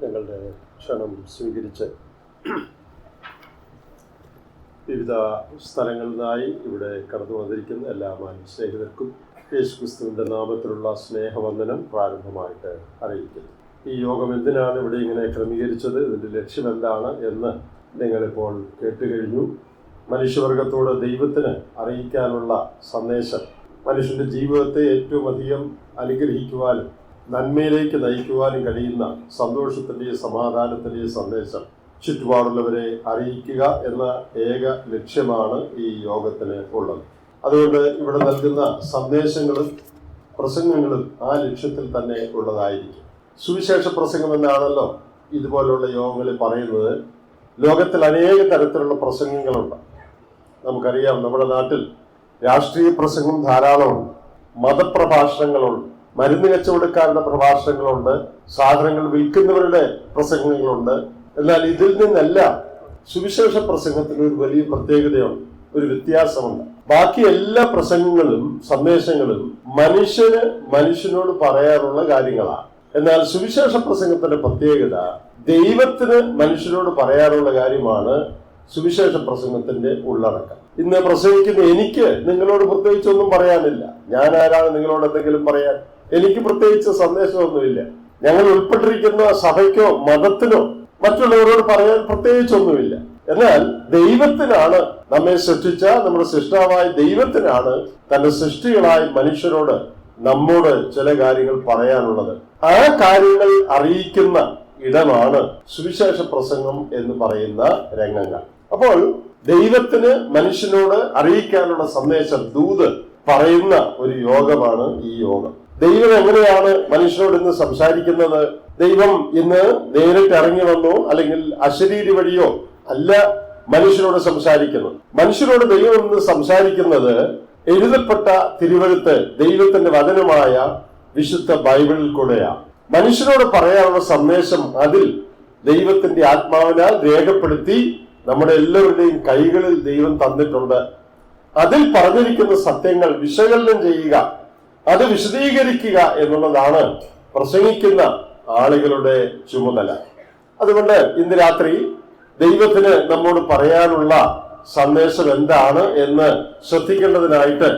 ഞങ്ങളുടെ ക്ഷണം സ്വീകരിച്ച് വിവിധ സ്ഥലങ്ങളിൽ നിന്നായി ഇവിടെ കടന്നു വന്നിരിക്കുന്ന എല്ലാ സ്നേഹിതർക്കും യേശുക്രിസ്തുവിൻ്റെ നാമത്തിലുള്ള സ്നേഹവന്ദനം പ്രാരംഭമായിട്ട് അറിയിക്കുന്നു. ഈ യോഗം എന്തിനാണ് ഇവിടെ ഇങ്ങനെ ക്രമീകരിച്ചത്, ഇതിൻ്റെ ലക്ഷ്യം എന്താണ് എന്ന് നിങ്ങളിപ്പോൾ കേട്ടുകഴിഞ്ഞു. മനുഷ്യവർഗത്തോട് ദൈവത്തിന് അറിയിക്കാനുള്ള സന്ദേശം മനുഷ്യൻ്റെ ജീവിതത്തെ ഏറ്റവും അധികം അനുഗ്രഹിക്കുവാനും നന്മയിലേക്ക് നയിക്കുവാനും കഴിയുന്ന സന്തോഷത്തിൻ്റെയും സമാധാനത്തിൻ്റെയും സന്ദേശം ചുറ്റുപാടുള്ളവരെ അറിയിക്കുക എന്ന ഏക ലക്ഷ്യമാണ് ഈ യോഗത്തിന് ഉള്ളത്. അതുകൊണ്ട് ഇവിടെ നൽകുന്ന സന്ദേശങ്ങളും പ്രസംഗങ്ങളും ആ ലക്ഷ്യത്തിൽ തന്നെ ഉള്ളതായിരിക്കും. സുവിശേഷ പ്രസംഗം എന്നാണല്ലോ ഇതുപോലുള്ള യോഗങ്ങളിൽ പറയുന്നത്. ലോകത്തിൽ അനേക തരത്തിലുള്ള പ്രസംഗങ്ങളുണ്ട്. നമുക്കറിയാം, നമ്മുടെ നാട്ടിൽ രാഷ്ട്രീയ പ്രസംഗം ധാരാളമുണ്ട്, മതപ്രഭാഷണങ്ങളുണ്ട്, മരുന്ന് കച്ചവടക്കാരുടെ പ്രഭാഷണങ്ങളുണ്ട്, സാധനങ്ങൾ വിൽക്കുന്നവരുടെ പ്രസംഗങ്ങളുണ്ട്. എന്നാൽ ഇതിൽ നിന്നെല്ലാം സുവിശേഷ പ്രസംഗത്തിന് ഒരു വലിയ പ്രത്യേകതയുണ്ട്, ഒരു വ്യത്യാസമുണ്ട്. ബാക്കി എല്ലാ പ്രസംഗങ്ങളും സന്ദേശങ്ങളും മനുഷ്യനോട് പറയാനുള്ള കാര്യങ്ങളാണ്. എന്നാൽ സുവിശേഷ പ്രസംഗത്തിന്റെ പ്രത്യേകത ദൈവത്തിന് മനുഷ്യരോട് പറയാനുള്ള കാര്യമാണ് സുവിശേഷ പ്രസംഗത്തിന്റെ ഉള്ളടക്കം. ഇന്ന് പ്രസംഗിക്കുന്ന എനിക്ക് നിങ്ങളോട് പ്രത്യേകിച്ചൊന്നും പറയാനില്ല. ഞാൻ ആരാണ് നിങ്ങളോട് എന്തെങ്കിലും പറയാൻ? എനിക്ക് പ്രത്യേകിച്ച് സന്ദേശമൊന്നുമില്ല. ഞങ്ങൾ ഉൾപ്പെട്ടിരിക്കുന്ന സഭയ്ക്കോ മതത്തിനോ മറ്റുള്ളവരോട് പറയാൻ പ്രത്യേകിച്ചൊന്നുമില്ല. എന്നാൽ ദൈവത്തിനാണ്, നമ്മെ സൃഷ്ടിച്ച നമ്മുടെ സൃഷ്ടാവായ ദൈവത്തിനാണ് തന്റെ സൃഷ്ടികളായ മനുഷ്യരോട് നമ്മോട് ചില കാര്യങ്ങൾ പറയാനുള്ളത്. ആ കാര്യങ്ങൾ അറിയിക്കുന്ന ഇടമാണ് സുവിശേഷ പ്രസംഗം എന്ന് പറയുന്ന രംഗങ്ങൾ. അപ്പോൾ ദൈവത്തിന് മനുഷ്യനോട് അറിയിക്കാനുള്ള സന്ദേശം, ദൂത് പറയുന്ന ഒരു യോഗമാണ് ഈ യോഗം. ദൈവം എങ്ങനെയാണ് മനുഷ്യനോട് ഇന്ന് സംസാരിക്കുന്നത്? ദൈവം ഇന്ന് നേരിട്ട് ഇറങ്ങി വന്നോ അല്ലെങ്കിൽ അശരീരി വഴിയോ അല്ല മനുഷ്യനോട് സംസാരിക്കുന്നത്. മനുഷ്യരോട് ദൈവം ഇന്ന് സംസാരിക്കുന്നത് എഴുതപ്പെട്ട തിരുവെഴുത്ത്, ദൈവത്തിന്റെ വചനമായ വിശുദ്ധ ബൈബിളിൽ കൂടെയാണ്. മനുഷ്യരോട് പറയാനുള്ള സന്ദേശം അതിൽ ദൈവത്തിന്റെ ആത്മാവിനാൽ രേഖപ്പെടുത്തി നമ്മുടെ എല്ലാവരുടെയും കൈകളിൽ ദൈവം തന്നിട്ടുണ്ട്. അതിൽ പറഞ്ഞിരിക്കുന്ന സത്യങ്ങൾ വിശകലനം ചെയ്യുക, അത് വിശദീകരിക്കുക എന്നുള്ളതാണ് പ്രസംഗിക്കുന്ന ആളുകളുടെ ചുമതല. അതുകൊണ്ട് ഇന്ന് രാത്രി ദൈവത്തിന് നമ്മോട് പറയാനുള്ള സന്ദേശം എന്താണ് എന്ന് ശ്രദ്ധിക്കേണ്ടതിനായിട്ട്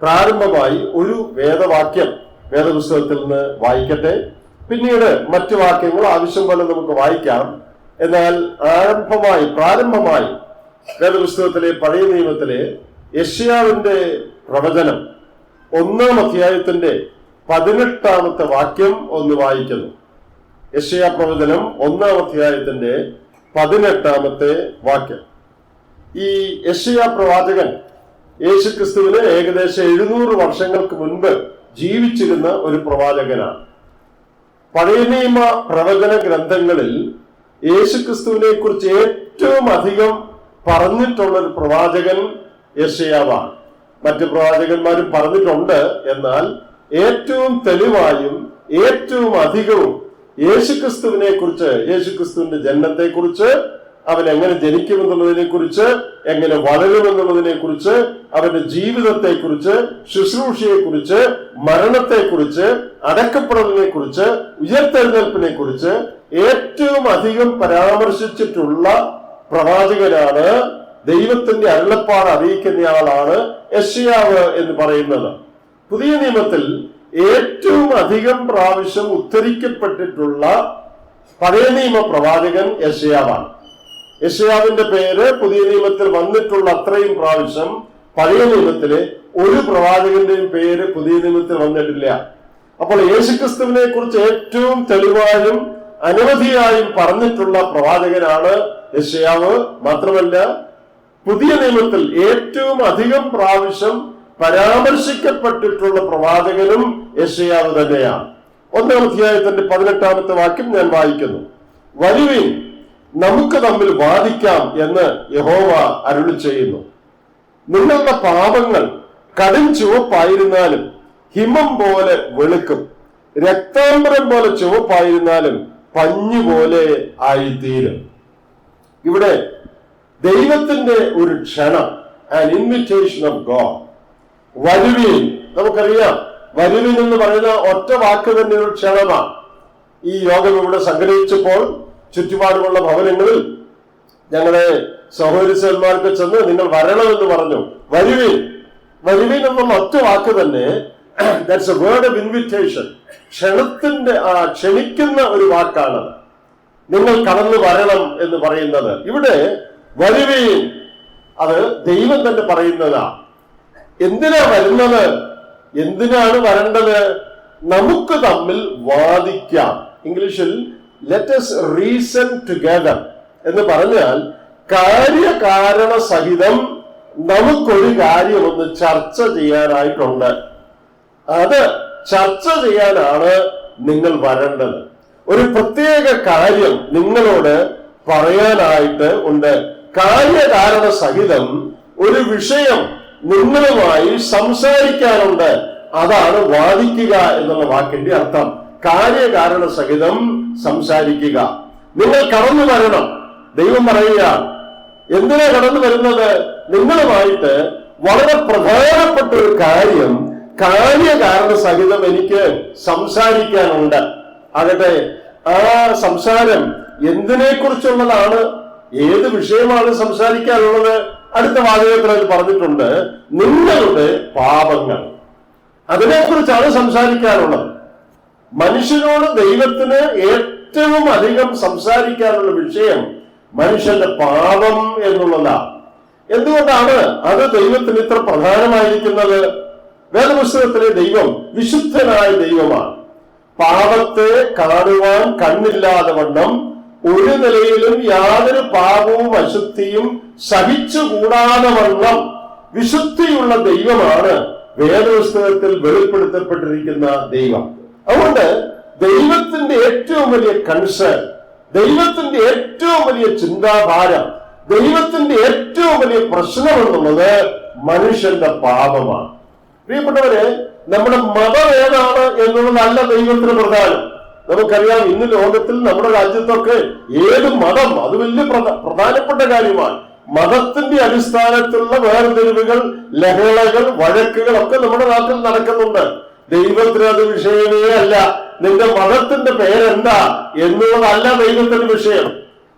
പ്രാരംഭമായി ഒരു വേദവാക്യം വേദപുസ്തകത്തിൽ നിന്ന് വായിക്കട്ടെ. പിന്നീട് മറ്റു വാക്യങ്ങൾ ആവശ്യം പോലെ നമുക്ക് വായിക്കാം. എന്നാൽ പ്രാരംഭമായി വേദപുസ്തകത്തിലെ പഴയ നിയമത്തിലെ യെശയ്യാവിന്റെ പ്രവചനം 1-ാം അധ്യായത്തിന്റെ 18-ാമത്തെ വാക്യം ഒന്ന് വായിക്കുന്നു. യെശയ്യാ പ്രവചനം 1-ാം അധ്യായത്തിന്റെ 18-ാമത്തെ വാക്യം. ഈ യെശയ്യാ പ്രവാചകൻ യേശുക്രിസ്തുവിന് ഏകദേശം 700 വർഷങ്ങൾക്ക് മുൻപ് ജീവിച്ചിരുന്ന ഒരു പ്രവാചകനാണ്. പഴയ നിയമ പ്രവചന ഗ്രന്ഥങ്ങളിൽ യേശുക്രിസ്തുവിനെ കുറിച്ച് ഏറ്റവും അധികം പറഞ്ഞിട്ടുള്ള ഒരു പ്രവാചകൻ യെശയ്യാവാണ്. മറ്റു പ്രവാചകന്മാരും പറഞ്ഞിട്ടുണ്ട്. എന്നാൽ ഏറ്റവും തെളിവായും ഏറ്റവും അധികവും യേശുക്രിസ്തുവിനെ കുറിച്ച്, യേശുക്രിസ്തുവിന്റെ ജനനത്തെ കുറിച്ച്, അവൻ എങ്ങനെ ജനിക്കുമെന്നുള്ളതിനെ കുറിച്ച്, എങ്ങനെ വളരുമെന്നുള്ളതിനെ കുറിച്ച്, അവന്റെ ജീവിതത്തെ കുറിച്ച്, ശുശ്രൂഷയെ കുറിച്ച്, മരണത്തെ കുറിച്ച്, അടക്കപ്പെടലിനെ കുറിച്ച്, ഉയർത്തെഴുന്നേൽപ്പിനെ കുറിച്ച് ഏറ്റവും അധികം പരാമർശിച്ചിട്ടുള്ള പ്രവാചകനാണ്, ദൈവത്തിന്റെ അരുളപ്പാട് അറിയിക്കുന്നയാളാണ് യെശയ്യാവ് എന്ന് പറയുന്നത്. പുതിയ നിയമത്തിൽ ഏറ്റവും അധികം പ്രാവശ്യം ഉദ്ധരിക്കപ്പെട്ടിട്ടുള്ള പഴയ നിയമ പ്രവാചകൻ യെശയ്യാവാണ്. യെശയ്യാവിന്റെ പേര് പുതിയ നിയമത്തിൽ വന്നിട്ടുള്ള അത്രയും പ്രാവശ്യം പഴയ നിയമത്തിലെ ഒരു പ്രവാചകന്റെയും പേര് പുതിയ നിയമത്തിൽ വന്നിട്ടില്ല. അപ്പോൾ യേശുക്രിസ്തുവിനെ കുറിച്ച് ഏറ്റവും തെളിവായും അനവധിയായും പറഞ്ഞിട്ടുള്ള പ്രവാചകനാണ് യെശയ്യാവ്. മാത്രമല്ല, പുതിയ നിയമത്തിൽ ഏറ്റവും അധികം പ്രാവശ്യം പരാമർശിക്കപ്പെട്ടിട്ടുള്ള പ്രവാചകനും യെശയ്യാവ് തന്നെയാണ്. 1-ാം അധ്യായത്തിന്റെ 18-ാമത്തെ വാക്യം ഞാൻ വായിക്കുന്നു. വരുവിൻ, നമുക്ക് തമ്മിൽ വാദിക്കാം എന്ന് യഹോവ അരുളി ചെയ്യുന്നു. നിങ്ങളുടെ പാപങ്ങൾ കടും ചുവപ്പായിരുന്നാലും ഹിമം പോലെ വെളുക്കും, രക്താംബരം പോലെ ചുവപ്പായിരുന്നാലും പഞ്ഞുപോലെ ആയിത്തീരും. ഇവിടെ ദൈവത്തിന്റെ ഒരു ക്ഷണം, ആൻ ഇൻവിറ്റേഷൻ ഓഫ് ഗോഡ്. വരുവിൻ, നമുക്കറിയാം വരുവിൻ എന്ന് പറയുന്ന ഒറ്റ വാക്ക് തന്നെ ഒരു ക്ഷണമാണ്. ഈ യോഗം ഇവിടെ സംഘടിപ്പിച്ചപ്പോൾ ചുറ്റുപാടുമുള്ള ഭവനങ്ങളിൽ ഞങ്ങളുടെ സഹോദരിമാർക്ക് ചെന്ന് നിങ്ങൾ വരണമെന്ന് പറഞ്ഞു. വരുവീൻ, വരുവീൻ എന്നുള്ള ഒറ്റ വാക്ക് തന്നെ that's a word of invitation. ക്ഷണിക്കുന്ന ഒരു വാക്കാണ് നിങ്ങൾ കടന്നു വരണം എന്ന് പറയുന്നത്. ഇവിടെ വരുവീൻ അത് ദൈവം തന്നെ പറയുന്നതാ. എന്തിനാ വരുന്നത്? എന്തിനാണ് വരേണ്ടത്? നമുക്ക് തമ്മിൽ വാദിക്കാം. ഇംഗ്ലീഷിൽ ലെറ്റ് us റീസൺ ടുഗദർ എന്ന് പറഞ്ഞാൽ കാര്യകാരണ സഹിതം നമുക്കൊരു കാര്യം ഒന്ന് ചർച്ച ചെയ്യാനായിട്ടുണ്ട്. അത് ചർച്ച ചെയ്യാനാണ് നിങ്ങൾ വരേണ്ടത്. ഒരു പ്രത്യേക കാര്യം നിങ്ങളോട് പറയാനായിട്ട് ഉണ്ട്. കാര്യകാരണ സഹിതം ഒരു വിഷയം നിങ്ങളുമായി സംസാരിക്കാനുണ്ട്. അതാണ് വാദിക്കുക എന്നുള്ള വാക്കിന്റെ അർത്ഥം. കാര്യകാരണ സഹിതം സംസാരിക്കുക. നിങ്ങൾ കടന്നു വരണം. ദൈവം പറയുക, എന്തിനാ കടന്നു വരുന്നത്? നിങ്ങളുമായിട്ട് വളരെ പ്രധാനപ്പെട്ട ഒരു കാര്യം കാര്യകാരണ സഹിതം എനിക്ക് സംസാരിക്കാനുണ്ട്. ആകട്ടെ, ആ സംസാരം എന്തിനെ കുറിച്ചുള്ളതാണ്? ഏത് വിഷയമാണ് സംസാരിക്കാനുള്ളത്? അടുത്ത വാചകത്തിൽ അത് പറഞ്ഞിട്ടുണ്ട്, നിങ്ങളുടെ പാപങ്ങൾ. അതിനെക്കുറിച്ചാണ് സംസാരിക്കാനുള്ളത്. മനുഷ്യനോട് ദൈവത്തിന് ഏറ്റവും അധികം സംസാരിക്കാനുള്ള വിഷയം മനുഷ്യന്റെ പാപം എന്നുള്ളതാണ്. എന്തുകൊണ്ടാണ് അത് ദൈവത്തിന് ഇത്ര പ്രധാനമായിരിക്കുന്നത്? വേദപുസ്തകത്തിലെ ദൈവം വിശുദ്ധനായ ദൈവമാണ്. പാപത്തെ കാണുവാൻ കണ്ണില്ലാതെ വണ്ണം ഒരു നിലയിലും യാതൊരു പാപവും അശുദ്ധിയും സഹിച്ചുകൂടാതെ വണ്ണം വിശുദ്ധിയുള്ള ദൈവമാണ് വേദപുസ്തകത്തിൽ വെളിപ്പെടുത്തപ്പെട്ടിരിക്കുന്ന ദൈവം. അതുകൊണ്ട് ദൈവത്തിന്റെ ഏറ്റവും വലിയ കൺസേൺ, ദൈവത്തിന്റെ ഏറ്റവും വലിയ ചിന്താഭാരം, ദൈവത്തിന്റെ ഏറ്റവും വലിയ പ്രശ്നം എന്നുള്ളത് മനുഷ്യന്റെ പാപമാണ്. പ്രിയപ്പെട്ടവരെ, നമ്മുടെ മതം ഏതാണ് എന്നുള്ളതല്ല ദൈവത്തിന് പ്രധാനം. നമുക്കറിയാം, ഇന്ന് ലോകത്തിൽ നമ്മുടെ രാജ്യത്തൊക്കെ ഏത് മതം, അത് വലിയ പ്രധാനപ്പെട്ട കാര്യമാണ്. മതത്തിന്റെ അടിസ്ഥാനത്തിലുള്ള വേർതിരിവുകൾ, ലഹളകൾ, വഴക്കുകൾ ഒക്കെ നമ്മുടെ നാട്ടിൽ നടക്കുന്നുണ്ട്. ദൈവത്തിന് അത് വിഷയമേ അല്ല. നിന്റെ മതത്തിന്റെ പേരെന്താ എന്നുള്ളതല്ല ദൈവത്തിന്റെ വിഷയം.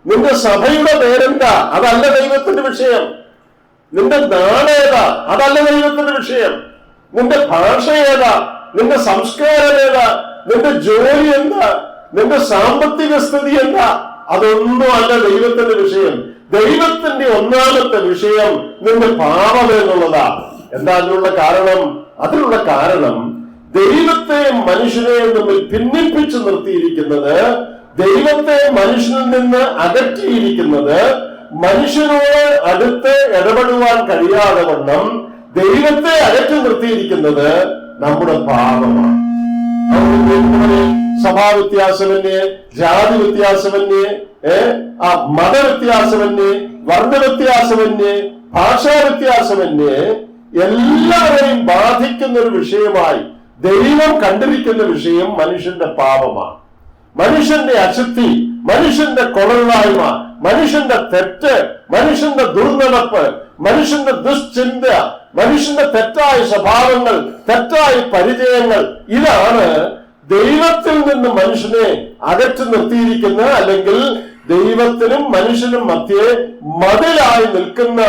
നിന്റെ സഭയുടെ പേരെന്താ അതല്ല ദൈവത്തിന്റെ വിഷയം. നിന്റെ നാടേതാ അതല്ല ദൈവത്തിന്റെ വിഷയം. നിന്റെ ഭാഷ ഏതാ, നിന്റെ സംസ്കാരം ഏതാ, നിന്റെ ജോലി എന്താ, നിന്റെ സാമ്പത്തിക സ്ഥിതി എന്താ, അതൊന്നും അല്ല ദൈവത്തിന്റെ വിഷയം. ദൈവത്തിന്റെ ഒന്നാമത്തെ വിഷയം നിന്റെ പാപം എന്നുള്ളതാ. എന്താ അതിനുള്ള കാരണം? അതിനുള്ള കാരണം ദൈവത്തെയും മനുഷ്യനെയും തമ്മിൽ ഭിന്നിപ്പിച്ചു നിർത്തിയിരിക്കുന്നത്, ദൈവത്തെ മനുഷ്യനിൽ നിന്ന് അകറ്റിയിരിക്കുന്നത്, മനുഷ്യനോട് അടുത്ത് ഇടപെടുവാൻ കഴിയാതെ വണ്ണം ദൈവത്തെ അകറ്റി നിർത്തിയിരിക്കുന്നത് നമ്മുടെ പാപമാണ്. സഭാവ്യത്യാസമന്യേ, ജാതി വ്യത്യാസമന്യേ, മതവ്യത്യാസമന്യേ, വർണ്ണവ്യത്യാസമന്യേ, ഭാഷാ വ്യത്യാസമന്യേ എല്ലാവരെയും ബാധിക്കുന്ന ഒരു വിഷയമായി ദൈവം കണ്ടിരിക്കുന്ന വിഷയം മനുഷ്യന്റെ പാപമാണ്. മനുഷ്യന്റെ അശുദ്ധി, മനുഷ്യന്റെ കൊള്ളരുതായ്മ, മനുഷ്യന്റെ തെറ്റ്, മനുഷ്യന്റെ ദുർനടപ്പ്, മനുഷ്യന്റെ ദുശ്ചിന്ത, മനുഷ്യന്റെ തെറ്റായ സ്വഭാവങ്ങൾ, തെറ്റായ പരിചയങ്ങൾ, ഇതാണ് ദൈവത്തിൽ നിന്ന് മനുഷ്യനെ അകറ്റി നിർത്തിയിരിക്കുന്ന, അല്ലെങ്കിൽ ദൈവത്തിനും മനുഷ്യനും മധ്യേ മതിലായി നിൽക്കുന്ന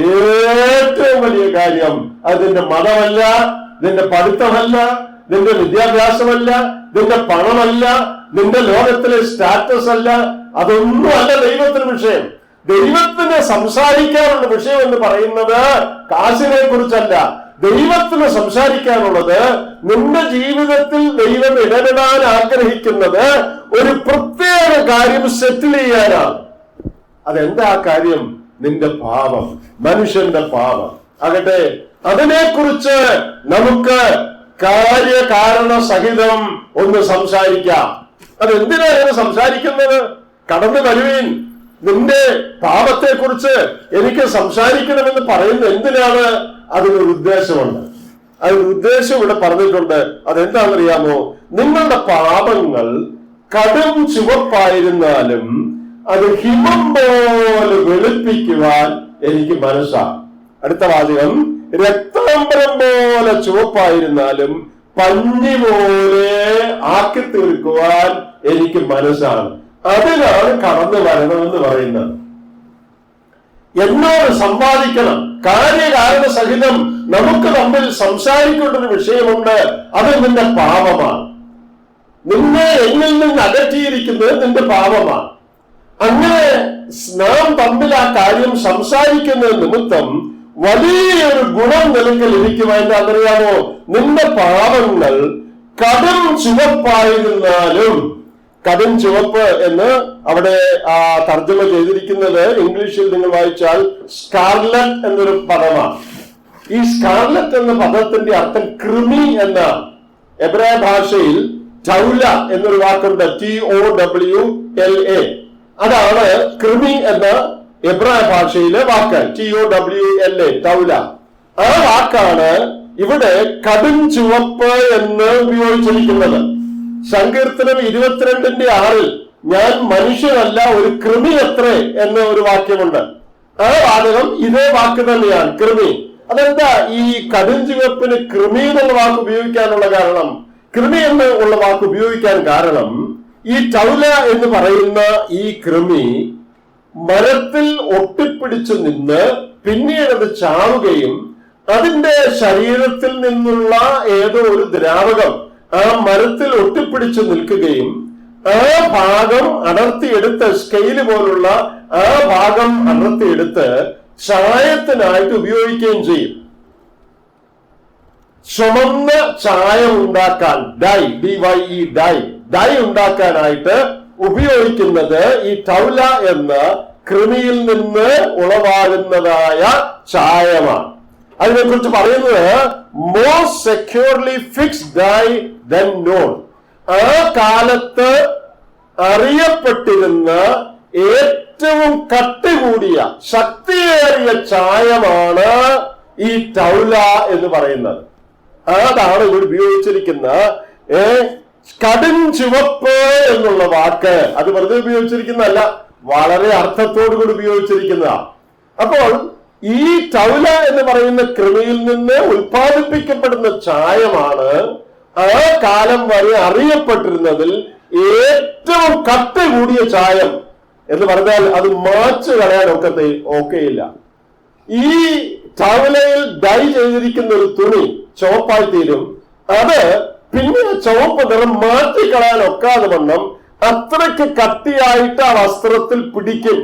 ഏറ്റവും വലിയ കാര്യം. അതിന്റെ മതമല്ല, നിന്റെ പഠിത്തമല്ല, നിന്റെ വിദ്യാഭ്യാസമല്ല, നിന്റെ പണമല്ല, നിന്റെ ലോകത്തിലെ സ്റ്റാറ്റസ് അല്ല, അതൊന്നും അല്ല ദൈവത്തിന് വിഷയം. ദൈവത്തിന് സംസാരിക്കാനുള്ള വിഷയം എന്ന് പറയുന്നത് കാശിനെ കുറിച്ചല്ല. ദൈവത്തിന് സംസാരിക്കാനുള്ളത് നിന്റെ ജീവിതത്തിൽ ദൈവം ഇടപെടാൻ ആഗ്രഹിക്കുന്നത് ഒരു പ്രത്യേക കാര്യം സെറ്റിൽ ചെയ്യാനാണ്. അതെന്താ ആ കാര്യം? നിന്റെ പാപം, മനുഷ്യന്റെ പാപം. ആകട്ടെ, അതിനെക്കുറിച്ച് നമുക്ക് കാര്യകാരണ സഹിതം ഒന്ന് സംസാരിക്കാം. അതെന്തിനാണ് സംസാരിക്കുന്നത്? കടന്നു വരുവീൻ, നിന്റെ പാപത്തെ കുറിച്ച് എനിക്ക് സംസാരിക്കണമെന്ന് പറയുന്നത് എന്തിനാണ്? അതിനൊരു ഉദ്ദേശമുണ്ട്. അതിന് ഉദ്ദേശം ഇവിടെ പറഞ്ഞിട്ടുണ്ട്. അതെന്താണെന്നറിയാമോ? നിങ്ങളുടെ പാപങ്ങൾ കടും ചുവപ്പായിരുന്നാലും അത് ഹിമം പോലെ വെളുപ്പിക്കുവാൻ എനിക്ക് മനസ്സാണ്. അടുത്ത വാചകം, രക്താംബരം പോലെ ചുവപ്പായിരുന്നാലും പഞ്ഞി പോലെ ആക്കി തീർക്കുവാൻ എനിക്ക് മനസ്സാണ്. അതിനാണ് കടന്നു വരണമെന്ന് പറയുന്നത്. എന്നോട് സംവാദിക്കണം, കാര്യകാരണ സഹിതം നമുക്ക് തമ്മിൽ സംസാരിക്കേണ്ട ഒരു വിഷയമുണ്ട്. അത് നിന്റെ പാപമാണ്. നിന്നെ എന്നിൽ നിന്ന് അകറ്റിയിരിക്കുന്നത് നിന്റെ പാപമാണ്. അങ്ങനെ നാം തമ്മിൽ ആ കാര്യം സംസാരിക്കുന്ന നിമിത്തം വലിയൊരു ഗുണം നിനക്ക് ലഭിക്കും. അറിയാമോ? നിന്റെ പാപങ്ങൾ കടും ചുവപ്പായിരുന്നാലും, കടും ചുവപ്പ് എന്ന് അവിടെ തർജ്ജമ ചെയ്തിരിക്കുന്നത് ഇംഗ്ലീഷിൽ നിങ്ങൾ വായിച്ചാൽ സ്കാർലറ്റ് എന്നൊരു പദമാണ്. ഈ സ്കാർലറ്റ് എന്ന പദത്തിന്റെ അർത്ഥം കൃമി എന്നാണ്. എബ്രായ ഭാഷയിൽ ടൗല എന്നൊരു വാക്കുണ്ട്, TOWLA. അതാണ് കൃമി എന്ന എബ്രായ ഭാഷയിലെ വാക്ക്, TOWLA, ടൗല. ആ വാക്കാണ് ഇവിടെ കടും ചുവപ്പ് എന്ന് ഉപയോഗിച്ചിരിക്കുന്നത്. സങ്കീർത്തനം 22:6 ഞാൻ മനുഷ്യനല്ല ഒരു കൃമി അത്രേ എന്ന ഒരു വാക്യമുണ്ട്. ആ വാചകം ഇതേ വാക്ക് തന്നെയാണ്, കൃമി. അതെന്താ ഈ കടും ചുവപ്പിന് കൃമി എന്നുള്ള വാക്ക് ഉപയോഗിക്കാനുള്ള കാരണം? കൃമി എന്നുള്ള വാക്ക് ഉപയോഗിക്കാൻ കാരണം ഈ ടൗല എന്ന് പറയുന്ന ഈ കൃമി മരത്തിൽ ഒട്ടിപ്പിടിച്ചു നിന്ന് പിന്നീട് അത് ചാവുകയും അതിന്റെ ശരീരത്തിൽ നിന്നുള്ള ഏതോ ഒരു ദ്രാവകം ആ മരത്തിൽ ഒട്ടിപ്പിടിച്ചു നിൽക്കുകയും ആ ഭാഗം അടർത്തിയെടുത്ത്, സ്കെയില് പോലുള്ള ആ ഭാഗം അടർത്തിയെടുത്ത് ചായത്തിനായിട്ട് ഉപയോഗിക്കുകയും ചെയ്യും. ചുമന്ന ചായം ഉണ്ടാക്കാൻ, DYE, ഡൈ ഉണ്ടാക്കാനായിട്ട് ഉപയോഗിക്കുന്നത് ഈ ടൗല എന്ന കൃമിയിൽ നിന്ന് ഉളവാകുന്നതായ ചായമാണ്. അതിനെക്കുറിച്ച് പറയുന്നത് most securely fixed dye then known. ആ കാലത്ത് അറിയപ്പെട്ടിരുന്ന ഏറ്റവും കട്ടി കൂടിയ ശക്തിയേറിയ ചായമാണ് ഈ ടൗല എന്ന് പറയുന്നത്. അതാണ് ഇവിടെ ഉപയോഗിച്ചിരിക്കുന്ന കടും ചുവപ്പ് എന്നുള്ള വാക്ക്. അത് വെറുതെ ഉപയോഗിച്ചിരിക്കുന്നതല്ല, വളരെ അർത്ഥത്തോടു കൂടി ഉപയോഗിച്ചിരിക്കുന്നതാണ്. അപ്പോൾ ഈ ടൗല എന്ന് പറയുന്ന കൃമിയിൽ നിന്ന് ഉൽപ്പാദിപ്പിക്കപ്പെടുന്ന ചായമാണ് ആ കാലം വരെ അറിയപ്പെട്ടിരുന്നതിൽ ഏറ്റവും കട്ടി കൂടിയ ചായം എന്ന് പറഞ്ഞാൽ അത് മാച്ച് കളയാൻ ഒക്കെയില്ല. ഈ ടൗലയിൽ ഡൈ ചെയ്തിരിക്കുന്ന ഒരു തുണി ചുവപ്പായി തീരും. അത് പിന്നെ ചുവപ്പ് നിറം മാറ്റിക്കളയാൻ ഒക്കാതെ വണ്ണം അത്രയ്ക്ക് കട്ടിയായിട്ട് ആ വസ്ത്രത്തിൽ പിടിക്കും.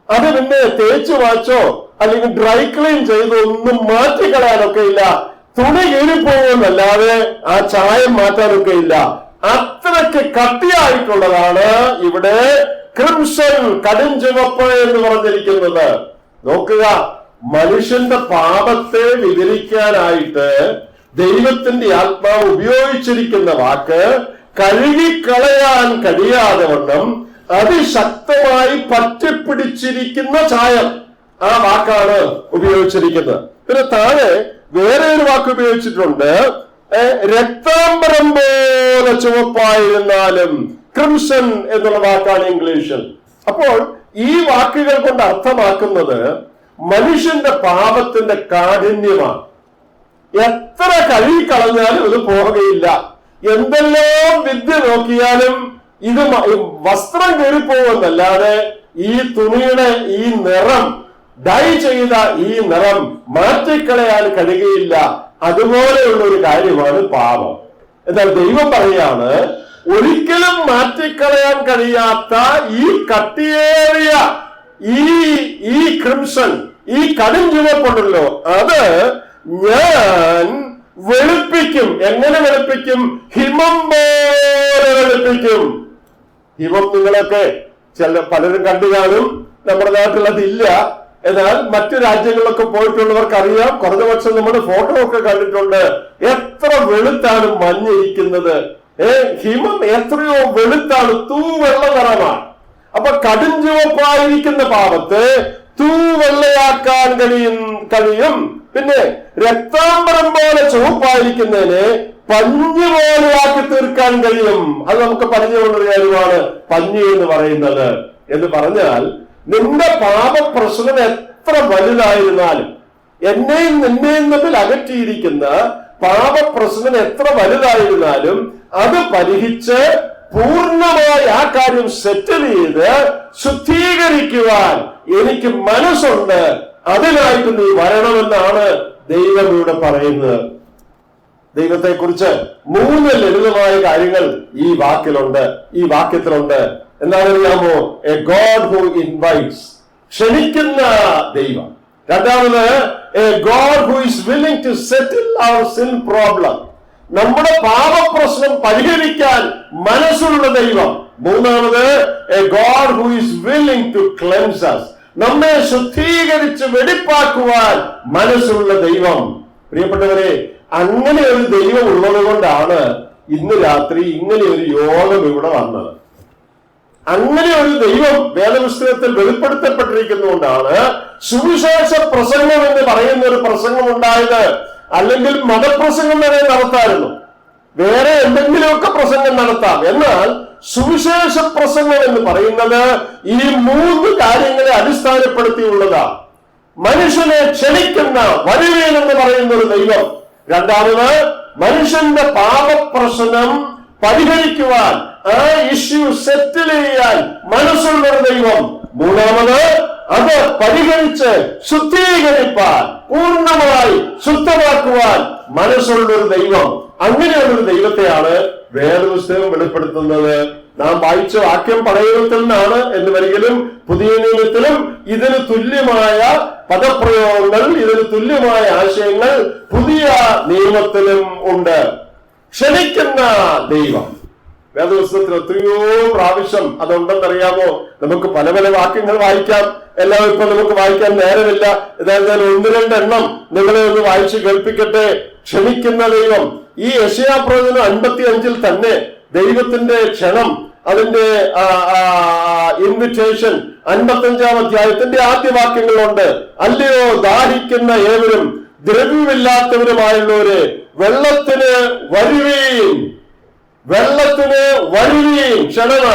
അത് പിന്നെ തേച്ചു വാച്ചോ അല്ലെങ്കിൽ ഡ്രൈ ക്ലീൻ ചെയ്തോ ഒന്നും മാറ്റിക്കളയാനൊക്കെ ഇല്ല. തുണി കീറിപ്പോകുന്നല്ലാതെ ആ ചായം മാറ്റാനൊക്കെ ഇല്ല. അത്രയ്ക്ക് കട്ടിയായിട്ടുള്ളതാണ് ഇവിടെ ക്രിംസൺ, കടും ചുവപ്പ് എന്ന് പറഞ്ഞിരിക്കുന്നത്. നോക്കുക, മനുഷ്യന്റെ പാപത്തെ വിവരിക്കാനായിട്ട് ദൈവത്തിന്റെ ആത്മാവ് ഉപയോഗിച്ചിരിക്കുന്ന വാക്ക് കഴുകിക്കളയാൻ കഴിയാതെ വണ്ണം അതിശക്തമായി പറ്റിപ്പിടിച്ചിരിക്കുന്ന ചായം, ആ വാക്കാണ് ഉപയോഗിച്ചിരിക്കുന്നത്. പിന്നെ താഴെ വേറെ ഒരു വാക്ക് ഉപയോഗിച്ചിട്ടുണ്ട്, രക്താംബരം പോലെ ചുവപ്പായിരുന്നാലും, ക്രിംസൺ എന്നുള്ള വാക്കാണ് ഇംഗ്ലീഷിൽ. അപ്പോൾ ഈ വാക്കുകൾ കൊണ്ട് അർത്ഥമാക്കുന്നത് മനുഷ്യന്റെ പാപത്തിന്റെ കാഠിന്യമാണ്. എത്ര കഴുകിക്കളഞ്ഞാലും ഇത് പോകുകയില്ല. എന്തെല്ലാം വിദ്യ നോക്കിയാലും ഇത് വസ്ത്രം കീറിപ്പോകുന്നല്ലാതെ ഈ തുണിയുടെ ഈ നിറം, ഡൈ ചെയ്ത ഈ നിറം മാറ്റിക്കളയാൻ കഴിയുകയില്ല. അതുപോലെയുള്ള ഒരു കാര്യമാണ് പാപം. എന്നാൽ ദൈവം പറയാണ്, ഒരിക്കലും മാറ്റിക്കളയാൻ കഴിയാത്ത ഈ കട്ടിയേറിയ ഈ ക്രിംസൺ, ഈ കടും ചുവപ്പുണ്ടല്ലോ, അത് ഞാൻ വെളുപ്പിക്കും. എങ്ങനെ വെളുപ്പിക്കും? ഹിമം പോലെ വെളുപ്പിക്കും. ഹിമം നിങ്ങളൊക്കെ പലരും കണ്ടു കാണും. നമ്മുടെ നാട്ടിൽ അതില്ല. എന്നാൽ മറ്റു രാജ്യങ്ങളിലൊക്കെ പോയിട്ടുള്ളവർക്ക് അറിയാം. കുറഞ്ഞ പക്ഷം നമ്മുടെ ഫോട്ടോ ഒക്കെ കണ്ടിട്ടുണ്ട്. എത്ര വെളുത്താണ് മഞ്ഞിരിക്കുന്നത്. ഹിമം എത്രയോ വെളുത്താണ്, തൂവെള്ള നിറമാണ്. അപ്പൊ കടും ചുവപ്പായിരിക്കുന്ന പാപത്തെ തൂവെള്ളയാക്കാൻ കഴിയും. പിന്നെ രക്താംബരം പോലെ ചുവപ്പായിരിക്കുന്നതിനെ പഞ്ഞു പോലെയാക്കി തീർക്കാൻ കഴിയും. അത് നമുക്ക് പരിചയമുള്ളൊരു കാര്യമാണ് പഞ്ഞി എന്ന് പറയുന്നത്. എന്ന് പറഞ്ഞാൽ നിന്റെ പാപപ്രശ്നം എത്ര വലുതായിരുന്നാലും, എന്നെയും നിന്നെയും തമ്മിൽ അകറ്റിയിരിക്കുന്ന പാപപ്രശ്നം എത്ര വലുതായിരുന്നാലും അത് പരിഹരിച്ച് പൂർണ്ണമായി ആ കാര്യം സെറ്റിൽ ചെയ്ത് ശുദ്ധീകരിക്കുവാൻ എനിക്ക് മനസ്സുണ്ട്, അതിനായിട്ട് നീ വരണമെന്നാണ് ദൈവം ഇവിടെ പറയുന്നത്. ദൈവത്തെ കുറിച്ച് 3 ലളിതമായ കാര്യങ്ങൾ ഈ വാക്യത്തിലുണ്ട്. എന്താണെന്നറിയാമോ? എ ഗോഡ് ഹു ഇൻവൈറ്റ്സ്, ക്ഷണിക്കുന്ന ദൈവം. രണ്ടാമത്, a God who is willing to settle our sin problem, നമ്മുടെ പാപപ്രശ്നം പരിഹരിക്കാൻ മനസ്സുള്ള ദൈവം. മൂന്നാമത്, a God who is willing to cleanse us, നമ്മെ ശുദ്ധീകരിച്ച് വെടിപ്പാക്കുവാൻ മനസ്സുള്ള ദൈവം. പ്രിയപ്പെട്ടവരെ, അങ്ങനെ ഒരു ദൈവം ഉള്ളത് കൊണ്ടാണ് ഇന്ന് രാത്രി ഇങ്ങനെ ഒരു യോഗം ഇവിടെ വന്നത്. അങ്ങനെ ഒരു ദൈവം വേദപുസ്തകത്തിൽ വെളിപ്പെടുത്തപ്പെട്ടിരിക്കുന്നതുകൊണ്ടാണ് സുവിശേഷ പ്രസംഗം എന്ന് പറയുന്ന ഒരു പ്രസംഗം ഉണ്ടായത്. അല്ലെങ്കിൽ മതപ്രസംഗം വരെ നടത്തായിരുന്നു, വേറെ എന്തെങ്കിലുമൊക്കെ പ്രസംഗം നടത്താം. എന്നാൽ സുവിശേഷ പ്രസംഗം എന്ന് പറയുന്നത് ഈ 3 കാര്യങ്ങളെ അടിസ്ഥാനപ്പെടുത്തിയുള്ളതാണ്. മനുഷ്യനെ ക്ഷണിക്കുന്ന വരുവീൻ എന്ന് പറയുന്ന ഒരു ദൈവം. രണ്ടാമത്, മനുഷ്യന്റെ പാപപ്രശ്നം പരിഹരിക്കുവാൻ, ആ ഇഷ്യൂ സെറ്റിൽ ചെയ്യാൻ മനസ്സുള്ള ഒരു ദൈവം. മൂന്നാമത്, അത് പരിഹരിച്ച് ശുദ്ധീകരിപ്പാൻ, പൂർണ്ണമായി ശുദ്ധമാക്കുവാൻ മനസ്സുള്ള ഒരു ദൈവം. അങ്ങനെയുള്ളൊരു ദൈവത്തെയാണ് വേദപുസ്തകം വെളിപ്പെടുത്തുന്നത്. നാം വായിച്ച വാക്യം പഴയത്തിൽ നിന്നാണ് എന്ന് വരികിലും പുതിയ നിയമത്തിലും ഇതിന് തുല്യമായ പദപ്രയോഗങ്ങൾ, ഇതിന് തുല്യമായ ആശയങ്ങൾ പുതിയ നിയമത്തിലും ഉണ്ട്. ക്ഷണിക്കുന്ന ദൈവം വേദപുസ്തകത്തിൽ എത്രയോ പ്രാവശ്യം അതുണ്ടെന്നറിയാമോ? നമുക്ക് പല പല വാക്യങ്ങൾ വായിക്കാം, എല്ലാം ഇപ്പൊ നമുക്ക് വായിക്കാൻ നേരമില്ല. ഏതായാലും 1-2 എണ്ണം നിങ്ങളെ ഒന്ന് വായിച്ച് കേൾപ്പിക്കട്ടെ. ക്ഷണിക്കുന്ന ദൈവം. ഈ യെശയ്യാ പ്രവചനം 55 തന്നെ ദൈവത്തിന്റെ ക്ഷണം, അതിന്റെ ഇൻവിറ്റേഷൻ 55-ാം അധ്യായത്തിന്റെ ആദ്യ വാക്യങ്ങളുണ്ട്. അല്ലയോ ദാഹിക്കുന്ന ഏവരും ദ്രവ്യമില്ലാത്തവരുമായുള്ളവര്, വെള്ളത്തിന് വരുവീൻ, വെള്ളത്തിന് വരുവീൻ, ക്ഷണമ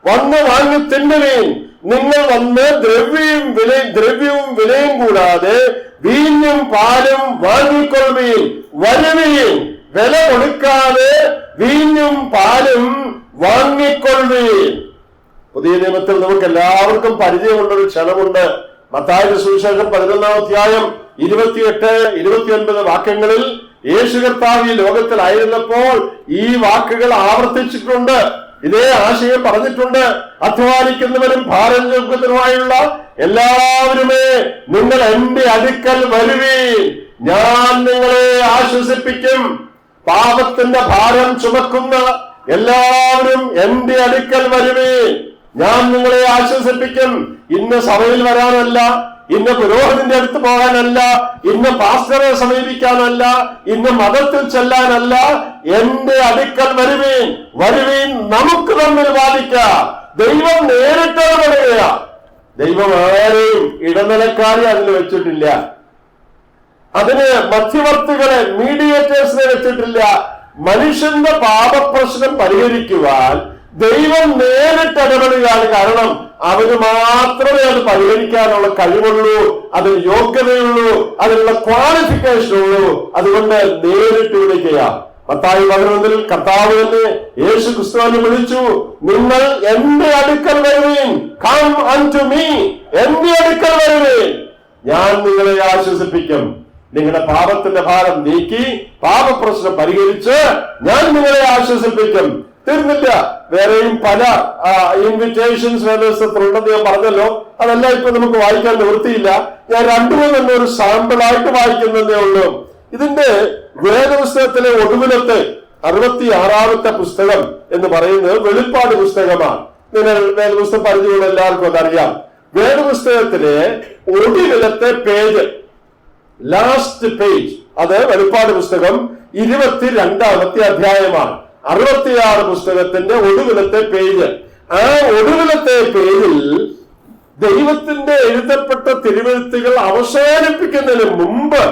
വന്ന് വാങ്ങി തിന്നുവീൻ. നിങ്ങൾ വന്ന് ദ്രവ്യവും വിലയും കൂടാതെ വീഞ്ഞും പാലും വാങ്ങിക്കൊള്ളുവീൻ. വരുവീൻ, വില കൊടുക്കാതെ വീഞ്ഞും പാലും വാങ്ങിക്കൊള്ളുവീൻ. പുതിയ നിയമത്തിൽ നമുക്ക് എല്ലാവർക്കും പരിചയമുള്ളൊരു ക്ഷണമുണ്ട്. മത്തായിയുടെ സുവിശേഷം 11-ാം അധ്യായം 28-29 വാക്യങ്ങളിൽ യേശു കർത്താവ് ഈ ലോകത്തിലായിരുന്നപ്പോൾ ഈ വാക്കുകൾ ആവർത്തിച്ചിട്ടുണ്ട്. ഇതേ ആശയം പറഞ്ഞിട്ടുണ്ട്. അധ്വാനിക്കുന്നവരും ഭാരം ചുമക്കുന്നവരുമായുള്ള എല്ലാവരുമേ, നിങ്ങൾ എന്റെ അടുക്കൽ വരുവീൻ, ഞാൻ നിങ്ങളെ ആശ്വസിപ്പിക്കും. പാപത്തിന്റെ ഭാരം ചുമക്കുന്ന എല്ലാവരും എന്റെ അടുക്കൽ വരുവീൻ, ഞാൻ നിങ്ങളെ ആശ്വസിപ്പിക്കും. ഇന്ന സഭയിൽ വരാനല്ല, ഇന്ന പുരോഹിതന്റെ അടുത്ത് പോകാനല്ല, ഇന്ന പാസ്റ്ററെ സമീപിക്കാനല്ല, ഇന്ന മതത്തിൽ ചെല്ലാനല്ല, എന്റെ അടുക്കൽ വരുവീൻ. വരുവീൻ, നമുക്ക് തമ്മിൽ വാദിക്കാം. ദൈവം നേരിട്ട് ഇടപെടുകയാ. ദൈവം ആരെയും ഇടനിലക്കാരെ അതിൽ വെച്ചിട്ടില്ല, അതിന് മധ്യവർത്തികളെ, മീഡിയേറ്റേഴ്സിനെ വെച്ചിട്ടില്ല. മനുഷ്യന്റെ പാപപ്രശ്നം പരിഹരിക്കുവാൻ ദൈവം നേരിട്ട് ഇടപെടുകയാണ്. കാരണം അവന് മാത്രമേ അത് പരിഹരിക്കാനുള്ള കഴിവുള്ളൂ, അതിന് യോഗ്യതയുള്ളൂ, അതിനുള്ള ക്വാളിഫിക്കേഷൻ ഉള്ളൂ. അതുകൊണ്ട് നേരിട്ട് വിളിക്കുക. മത്തായി 11 കർത്താവ് തന്നെ യേശു ക്രിസ്തുവിനെ വിളിച്ചു, നിങ്ങൾ എന്റെ അടുക്കൽ വരുവീൻ, കം അൺടു മീ, എന്റെ അടുക്കൽ വരുവീൻ, ഞാൻ നിങ്ങളെ ആശ്വസിപ്പിക്കും. നിങ്ങളുടെ പാപത്തിന്റെ ഭാരം നീക്കി പാപപ്രശ്നം പരിഹരിച്ച് ഞാൻ നിങ്ങളെ ആശ്വസിപ്പിക്കും. തീർന്നില്ല, വേറെയും പല ഇൻവിറ്റേഷൻസ് വേദപുസ്തകത്തിലുണ്ടെന്ന് ഞാൻ പറഞ്ഞല്ലോ. അതെല്ലാം ഇപ്പൊ നമുക്ക് വായിക്കാൻ നിവൃത്തിയില്ല. ഞാൻ 2-3 ഒരു സാമ്പിളായിട്ട് വായിക്കുന്നതേ ഉള്ളൂ. ഇതിന്റെ വേദപുസ്തകത്തിലെ ഒടുവിലത്തെ 66-ാമത്തെ പുസ്തകം എന്ന് പറയുന്നത് വെളിപ്പാട് പുസ്തകമാണ്. നിങ്ങൾ വേദപുസ്തകം പരിചയമുള്ള എല്ലാവർക്കും അതറിയാം. വേദപുസ്തകത്തിലെ ഒടുവിലത്തെ പേജ്, ലാസ്റ്റ് പേജ്, അത് വെളിപ്പാട് പുസ്തകം 22-ാമത്തെ അധ്യായമാണ്. 66 പുസ്തകത്തിന്റെ ഒടുവിലത്തെ പേജ്. ആ ഒടുവിലത്തെ പേജിൽ ദൈവത്തിന്റെ എഴുതപ്പെട്ട തിരുവെഴുത്തുകൾ അവസാനിപ്പിക്കുന്നതിന് മുമ്പ്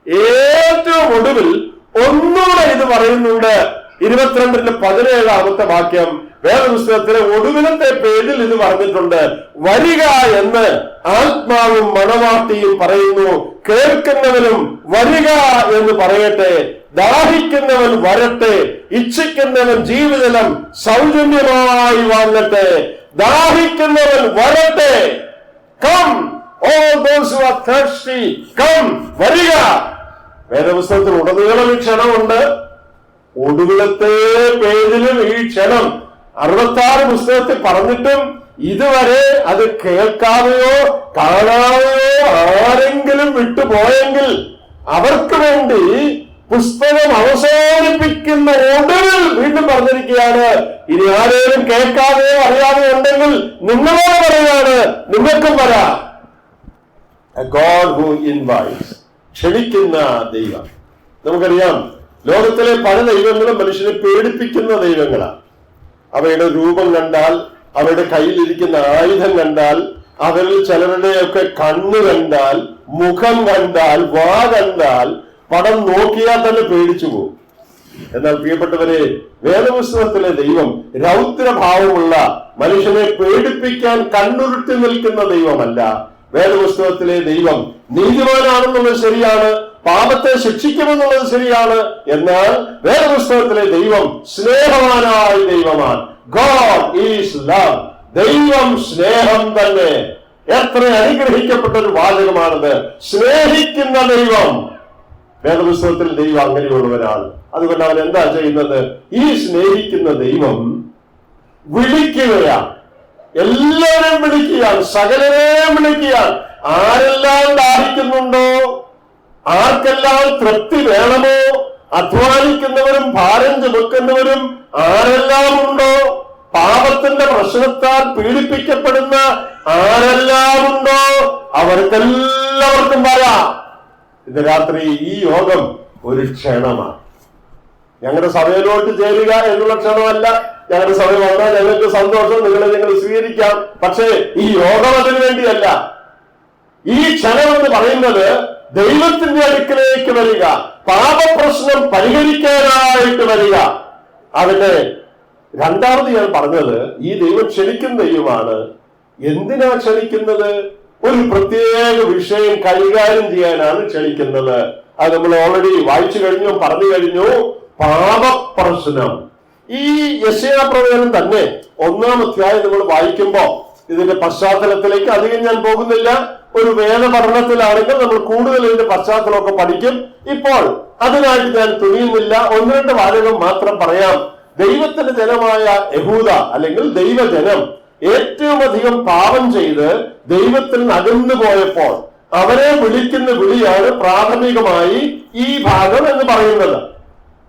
ഏറ്റവും ഒടുവിൽ ഒന്നുകൂടെ ഇത് പറയുന്നുണ്ട്. 22-17 വാക്യം വേദപുസ്തകത്തിലെ ഒടുവിലത്തെ പേജിൽ ഇത് പറഞ്ഞിട്ടുണ്ട്. വരിക എന്ന് ആത്മാവും മണവാട്ടിയും പറയുന്നു, കേൾക്കുന്നവനും വരിക എന്ന് പറയട്ടെ. ദാഹിക്കുന്നവൻ വരട്ടെ, ഇച്ഛിക്കുന്നവൻ ജീവജലം സൗജന്യമായി വാങ്ങട്ടെ. ദാഹിക്കുന്നവൻ വരട്ടെ. Come all those who are thirsty, come, വരിക. വേദപുസ്തകത്തിൽ ഉടനീളം ഈ ക്ഷണമുണ്ട്. ഒടുവിലത്തെ പേജിലും ഈ ക്ഷണം 66 പുസ്തകത്തിൽ പറഞ്ഞിട്ടും ഇതുവരെ അത് കേൾക്കാതെയോ കാണാതെയോ ആരെങ്കിലും വിട്ടുപോയെങ്കിൽ അവർക്ക് വേണ്ടി പുസ്തകം അവസാനിപ്പിക്കുന്ന ഒടുവിൽ വീണ്ടും പറഞ്ഞിരിക്കുകയാണ്, ഇനി ആരെയും കേൾക്കാതെയോ അറിയാതെയോ ഉണ്ടെങ്കിൽ നിങ്ങളോട് പറയാണ്, നിങ്ങൾക്കും വരാം. A God who invites, ക്ഷണിക്കുന്ന ദൈവം. നമുക്കറിയാം, ലോകത്തിലെ പല ദൈവങ്ങളും മനുഷ്യനെ പേടിപ്പിക്കുന്ന ദൈവങ്ങളാണ്. അവയുടെ രൂപം കണ്ടാൽ, അവരുടെ കയ്യിലിരിക്കുന്ന ആയുധം കണ്ടാൽ, അവരിൽ ചിലരുടെയൊക്കെ കണ്ണ് കണ്ടാൽ, മുഖം കണ്ടാൽ, വാ കണ്ടാൽ, പടം നോക്കിയാൽ തന്നെ പേടിച്ചു പോകും. എന്നാൽ പ്രിയപ്പെട്ടവരെ, വേദപുസ്തകത്തിലെ ദൈവം രൗദ്രഭാവമുള്ള, മനുഷ്യനെ പേടിപ്പിക്കാൻ കണ്ണുരുട്ടി നിൽക്കുന്ന ദൈവമല്ല. വേദപുസ്തകത്തിലെ ദൈവം നീതിമാനാണെന്നുള്ളത് ശരിയാണ്, പാപത്തെ ശിക്ഷിക്കുമെന്നുള്ളത് ശരിയാണ്. എന്നാൽ വേദപുസ്തകത്തിലെ ദൈവം സ്നേഹവാനായ ദൈവമാണ്. God is love. ദൈവം സ്നേഹം തന്നെ. എത്ര അനുഗ്രഹിക്കപ്പെട്ട ഒരു വാചകമാണത്. സ്നേഹിക്കുന്ന ദൈവം. വേദപുസ്തകത്തിൽ ദൈവം അങ്ങനെയുള്ളവരാണ്. അതുകൊണ്ട് അവൻ എന്താ ചെയ്യുന്നത്? ഈ സ്നേഹിക്കുന്ന ദൈവം വിളിക്കുകയാണ്. എല്ലാവരും വിളിക്കുകയാണ്, സകലരെയും വിളിക്കുകയാണ്. ആരെല്ലാം ദാഹിക്കുന്നുണ്ടോ, ആർക്കെല്ലാം തൃപ്തി വേണമോ, അധ്വാനിക്കുന്നവരും ഭാരം ചുമക്കുന്നവരും ആരെല്ലാം ഉണ്ടോ, പാപത്തിന്റെ പ്രശ്നത്താൽ പീഡിപ്പിക്കപ്പെടുന്ന ആരെല്ലാം ഉണ്ടോ, അവർക്കെല്ലാവർക്കും വരാം. ഇത് രാത്രി ഈ യോഗം ഒരു ക്ഷണമാണ്. ഞങ്ങളുടെ സഭയിലോട്ട് ചേരുക എന്നുള്ള ക്ഷണമല്ല. ഞങ്ങളുടെ സഭ വന്നാൽ ഞങ്ങൾക്ക് സന്തോഷം, നിങ്ങളെ ഞങ്ങൾ സ്വീകരിക്കാം. പക്ഷേ ഈ യോഗം അതിനു വേണ്ടിയല്ല. ഈ ക്ഷണം എന്ന് പറയുന്നത് ദൈവത്തിന്റെ അടുക്കലേക്ക് വരിക, പാപപ്രശ്നം പരിഹരിക്കാനായിട്ട് വരിക. അതിന്റെ രണ്ടാമത് ഞാൻ പറഞ്ഞത്, ഈ ദൈവം ക്ഷണിക്കുന്ന ദൈവമാണ്. എന്തിനാ ക്ഷണിക്കുന്നത്? ഒരു പ്രത്യേക വിഷയം കൈകാര്യം ചെയ്യാനാണ് ക്ഷണിക്കുന്നത്. അത് നമ്മൾ ഓൾറെഡി വായിച്ചു കഴിഞ്ഞു, പറഞ്ഞു കഴിഞ്ഞു. പാപപ്രശ്നം. ഈ യെശയ്യാ പ്രവചനം തന്നെ 1-ാം അധ്യായം നമ്മൾ വായിക്കുമ്പോ, ഇതിന്റെ പശ്ചാത്തലത്തിലേക്ക് അധികം ഞാൻ പോകുന്നില്ല. ഒരു വേദപഠനത്തിലാണെങ്കിൽ നമ്മൾ കൂടുതൽ ഇതിന്റെ പശ്ചാത്തലമൊക്കെ പഠിക്കും. ഇപ്പോൾ അതിനായിട്ട് ഞാൻ തുനിയുന്നില്ല. 1-2 വാചകം മാത്രം പറയാം. ദൈവത്തിന്റെ ജനമായ യഹൂദ അല്ലെങ്കിൽ ദൈവജനം ഏറ്റവും അധികം പാപം ചെയ്ത് ദൈവത്തിൽ നിന്ന് അകന്നു പോയപ്പോൾ അവരെ വിളിക്കുന്ന വിളിയാണ് പ്രാഥമികമായി ഈ ഭാഗം എന്ന് പറയുന്നത്.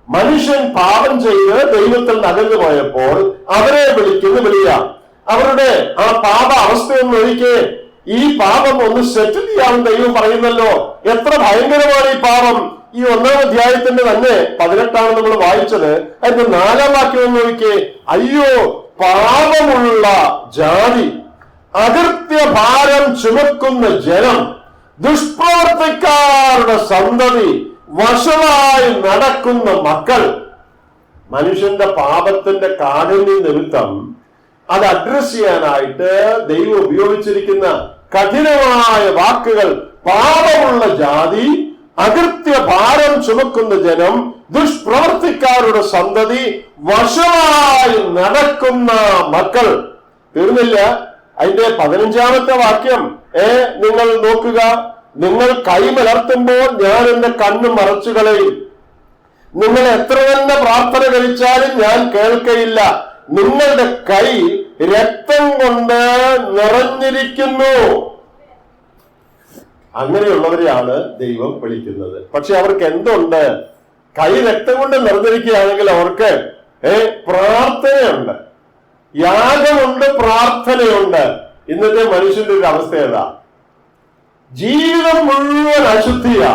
മനുഷ്യൻ പാപം ചെയ്ത് ദൈവത്തിൽ നിന്ന് അകന്നു പോയപ്പോൾ അവരെ വിളിക്കുന്ന വിളിയാണ്. അവരുടെ ആ പാപ അവസ്ഥയൊന്നും ഒഴികെ ഈ പാപം ഒന്ന് സെറ്റിൽ ചെയ്യാൻ ദൈവം പറയുന്നല്ലോ. എത്ര ഭയങ്കരമാണ് ഈ പാപം. ഈ 1-ാം അധ്യായത്തിന്റെ തന്നെ 18 നമ്മൾ വായിച്ചത്. അതിന്റെ 4-ാം വാക്യം ഒന്ന് നോക്കിയേ. അയ്യോ പാപമുള്ള ജാതി, അകൃത്യഭാരം ചുമക്കുന്ന ജനം, ദുഷ്പ്രവർത്തിക്കാരുടെ സന്തതി, വഷളായി നടക്കുന്ന മക്കൾ. മനുഷ്യന്റെ പാപത്തിന്റെ കാഠിന്യ നിമിത്തം അത് അഡ്രസ് ചെയ്യാനായിട്ട് ദൈവം ഉപയോഗിച്ചിരിക്കുന്ന കഠിനമായ വാക്കുകൾ: പാപമുള്ള ജാതി, അകൃത്യഭാരം ചുമക്കുന്ന ജനം, ദുഷ്പ്രവർത്തിക്കാരുടെ സന്തതി, വഷളായി നടക്കുന്ന മക്കൾ. തീർന്നില്ല. അതിന്റെ 15-ാമത്തെ വാക്യം നിങ്ങൾ നോക്കുക. നിങ്ങൾ കൈമലർത്തുമ്പോൾ ഞാൻ എന്റെ കണ്ണ് മറച്ചു കളയും. നിങ്ങൾ എത്ര തന്നെ പ്രാർത്ഥന കഴിച്ചാലും ഞാൻ കേൾക്കയില്ല. നിങ്ങളുടെ കൈ രക്തം കൊണ്ട് നിറഞ്ഞിരിക്കുന്നു. അങ്ങനെയുള്ളവരെയാണ് ദൈവം വിളിക്കുന്നത്. പക്ഷെ അവർക്ക് എന്തുണ്ട്? കൈ രക്തം കൊണ്ട് നിറഞ്ഞിരിക്കുകയാണെങ്കിൽ അവർക്ക് പ്രാർത്ഥനയുണ്ട്, യാഗമുണ്ട്, പ്രാർത്ഥനയുണ്ട്. ഇന്നത്തെ മനുഷ്യന്റെ ഒരു അവസ്ഥ ഏതാ? ജീവിതം മുഴുവൻ അശുദ്ധിയാ.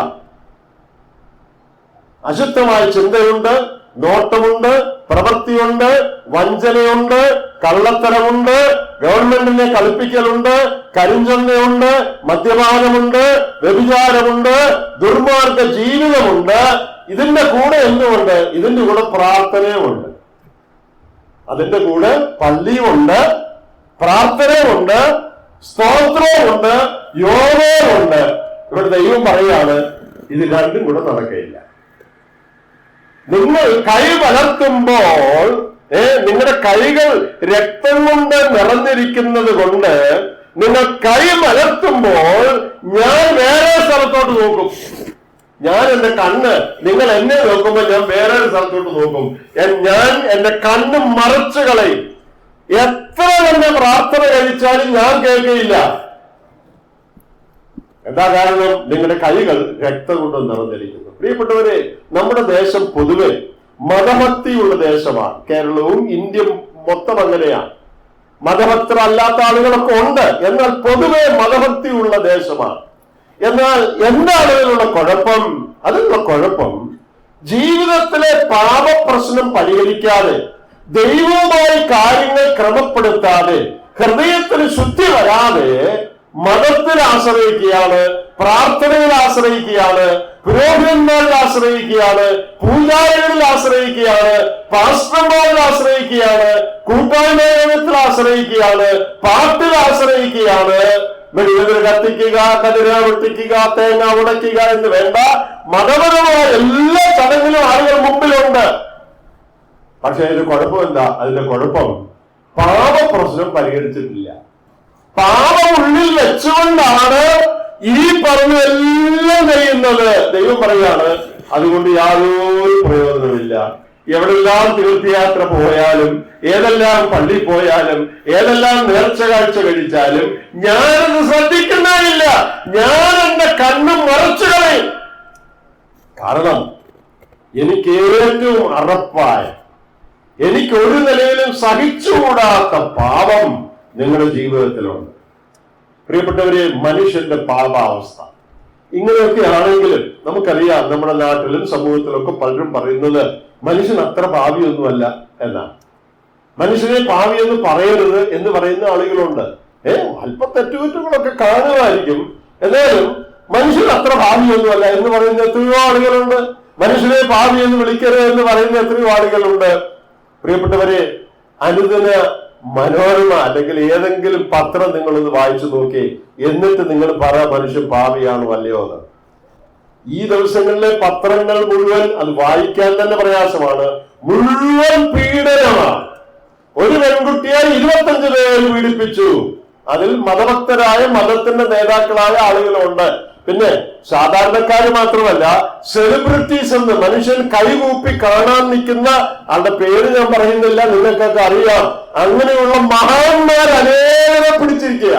അശുദ്ധമായ ചിന്തയുണ്ട്, നോട്ടമുണ്ട്, പ്രവൃത്തിയുണ്ട്, വഞ്ചനയുണ്ട്, കള്ളത്തരമുണ്ട്, ഗവൺമെന്റിനെ കളിപ്പിക്കലുണ്ട്, കരിഞ്ചന്തയുണ്ട്, മദ്യപാനമുണ്ട്, വ്യഭിചാരമുണ്ട്, ദുർമാർഗ ജീവിതമുണ്ട്. ഇതിന്റെ കൂടെ എന്തുകൊണ്ട്? ഇതിന്റെ കൂടെ പ്രാർത്ഥനയുമുണ്ട്. അതിന്റെ കൂടെ പള്ളിയുമുണ്ട്, പ്രാർത്ഥനയുമുണ്ട്, സ്തോത്രവുമുണ്ട്, യോഗവുമുണ്ട്. ഇവിടെ ദൈവം പറയാണ് ഇത് രണ്ടും കൂടെ നടക്കുകയില്ല. നിങ്ങൾ കൈ വളർത്തുമ്പോൾ നിങ്ങളുടെ കൈകൾ രക്തം കൊണ്ട് നിറഞ്ഞിരിക്കുന്നത് കൊണ്ട് നിങ്ങൾ കൈ മലർത്തുമ്പോൾ ഞാൻ വേറെ സ്ഥലത്തോട്ട് നോക്കും. ഞാൻ എന്റെ കണ്ണ്, നിങ്ങൾ എന്നെ നോക്കുമ്പോൾ ഞാൻ വേറെ സ്ഥലത്തോട്ട് നോക്കും. ഞാൻ എന്റെ കണ്ണ് മറച്ചു കളയും. എത്ര തന്നെ പ്രാർത്ഥന കഴിച്ചാലും ഞാൻ കേൾക്കുകയില്ല. എന്താ കാരണം? നിങ്ങളുടെ കൈകൾ രക്തം കൊണ്ട് നിറഞ്ഞിരിക്കുന്നു. പ്രിയപ്പെട്ടവരെ, നമ്മുടെ ദേശം പൊതുവെ മതഭക്തിയുള്ള ദേശമാണ്. കേരളവും ഇന്ത്യയും മൊത്തം അങ്ങനെയാണ്. മതഭക്തർ അല്ലാത്ത ആളുകളൊക്കെ ഉണ്ട്, എന്നാൽ പൊതുവെ മതഭക്തിയുള്ള ദേശമാണ്. എന്നാൽ എന്താണ് അതിനുള്ള കുഴപ്പം? അതിനുള്ള കുഴപ്പം ജീവിതത്തിലെ പാപപ്രശ്നം പരിഹരിക്കാതെ, ദൈവവുമായി കാര്യങ്ങൾ ക്രമപ്പെടുത്താതെ, ഹൃദയത്തിന് ശുദ്ധി വരാതെ മതത്തിൽ ആശ്രയിക്കുകയാണ്, പ്രാർത്ഥനയിൽ ആശ്രയിക്കുകയാണ്, പുരോഹിതന്മാരിൽ ആശ്രയിക്കുകയാണ്, പൂജാരികളിൽ ആശ്രയിക്കുകയാണ്, പാസ്റ്റർമാരിൽ ആശ്രയിക്കുകയാണ്, കൂട്ടായ്മത്തിൽ ആശ്രയിക്കുകയാണ്, പാട്ടിൽ ആശ്രയിക്കുകയാണ്. മെഴുകുതിരി കത്തിക്കുക, കതിര വെട്ടിക്കുക, തേങ്ങ ഉടയ്ക്കുക എന്ന് വേണ്ട മതപരമായ എല്ലാ ചടങ്ങിലും ആളുകൾ മുമ്പിലുണ്ട്. പക്ഷെ അതിന്റെ കുഴപ്പം എന്താ? അതിന്റെ കുഴപ്പം പാപപ്രശ്നം പരിഹരിച്ചിട്ടില്ല. പാപം ഉള്ളിൽ വെച്ചുകൊണ്ടാണ് ഈ പറഞ്ഞതെല്ലാം ചെയ്യുന്നത്. ദൈവം പറയാണ് അതുകൊണ്ട് യാതൊരു പ്രയോജനമില്ല. എവിടെല്ലാം തീർത്ഥയാത്ര പോയാലും, ഏതെല്ലാം പള്ളി പോയാലും, ഏതെല്ലാം നേർച്ച കാഴ്ച കഴിച്ചാലും ഞാനത് ശ്രദ്ധിക്കുന്നില്ല. ഞാൻ എന്റെ കണ്ണ് മറച്ചു കളയും. കാരണം എനിക്ക് ഏറ്റവും അറപ്പായ, എനിക്ക് ഒരു നിലയിലും സഹിച്ചുകൂടാത്ത പാപം നിങ്ങളുടെ ജീവിതത്തിലുണ്ട്. പ്രിയപ്പെട്ടവരെ, മനുഷ്യന്റെ പാപാവസ്ഥ ഇങ്ങനെയൊക്കെ ആണെങ്കിലും നമുക്കറിയാം, നമ്മുടെ നാട്ടിലും സമൂഹത്തിലൊക്കെ പലരും പറയുന്നത് മനുഷ്യൻ അത്ര പാപിയൊന്നുമല്ല എന്നാണ്. മനുഷ്യനെ പാവിയെന്ന് പറയരുത് എന്ന് പറയുന്ന ആളുകളുണ്ട്. അല്പ തെറ്റുകുറ്റങ്ങളൊക്കെ കാണുമായിരിക്കും, എന്നാലും മനുഷ്യൻ അത്ര ഭാവിയൊന്നുമല്ല എന്ന് പറയുന്ന എത്രയോ ആളുകളുണ്ട്. മനുഷ്യനെ പാവി എന്ന് വിളിക്കരുത് എന്ന് പറയുന്ന എത്രയോ ആളുകളുണ്ട്. പ്രിയപ്പെട്ടവരെ, അനുദിന മനോരമ അല്ലെങ്കിൽ ഏതെങ്കിലും പത്രം നിങ്ങളൊന്ന് വായിച്ചു നോക്കി, എന്നിട്ട് നിങ്ങൾ പറ മനുഷ്യൻ പാപിയാണോ അല്ലയോ എന്ന്. ഈ ദിവസങ്ങളിലെ പത്രങ്ങൾ മുഴുവൻ, അത് വായിക്കാൻ തന്നെ പ്രയാസമാണ്, മുഴുവൻ പീഡനമാണ്. ഒരു പെൺകുട്ടിയെ 25 പേര് പീഡിപ്പിച്ചു. അതിൽ മതഭക്തരായ, മതത്തിന്റെ നേതാക്കളായ ആളുകളുണ്ട്. പിന്നെ സാധാരണക്കാര് മാത്രമല്ല, സെലിബ്രിറ്റീസ് എന്ന് മനുഷ്യൻ കൈകൂപ്പി കാണാൻ നിൽക്കുന്ന ആളുടെ പേര് ഞാൻ പറയുന്നില്ല, നിങ്ങൾക്കൊക്കെ അറിയാം. അങ്ങനെയുള്ള മഹാന്മാർ അനേകം പിടിച്ചിരിക്കുക.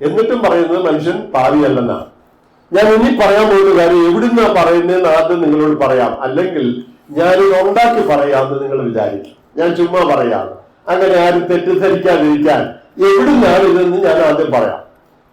എന്നിട്ടും പറയുന്നത് മനുഷ്യൻ പാപിയല്ലെന്നാണ്. ഞാൻ ഇനി പറയാൻ പോകുന്ന കാര്യം എവിടുന്നാ പറയുന്നതെന്ന് ആദ്യം നിങ്ങളോട് പറയാം, അല്ലെങ്കിൽ ഞാനിത് ഉണ്ടാക്കി പറയാമെന്ന് നിങ്ങൾ വിചാരിക്കും. ഞാൻ ചുമ്മാ പറയാം, അങ്ങനെ ആരും തെറ്റിദ്ധരിക്കാതിരിക്കാൻ എവിടുന്നാണ് ഇതെന്ന് ഞാൻ ആദ്യം പറയാം.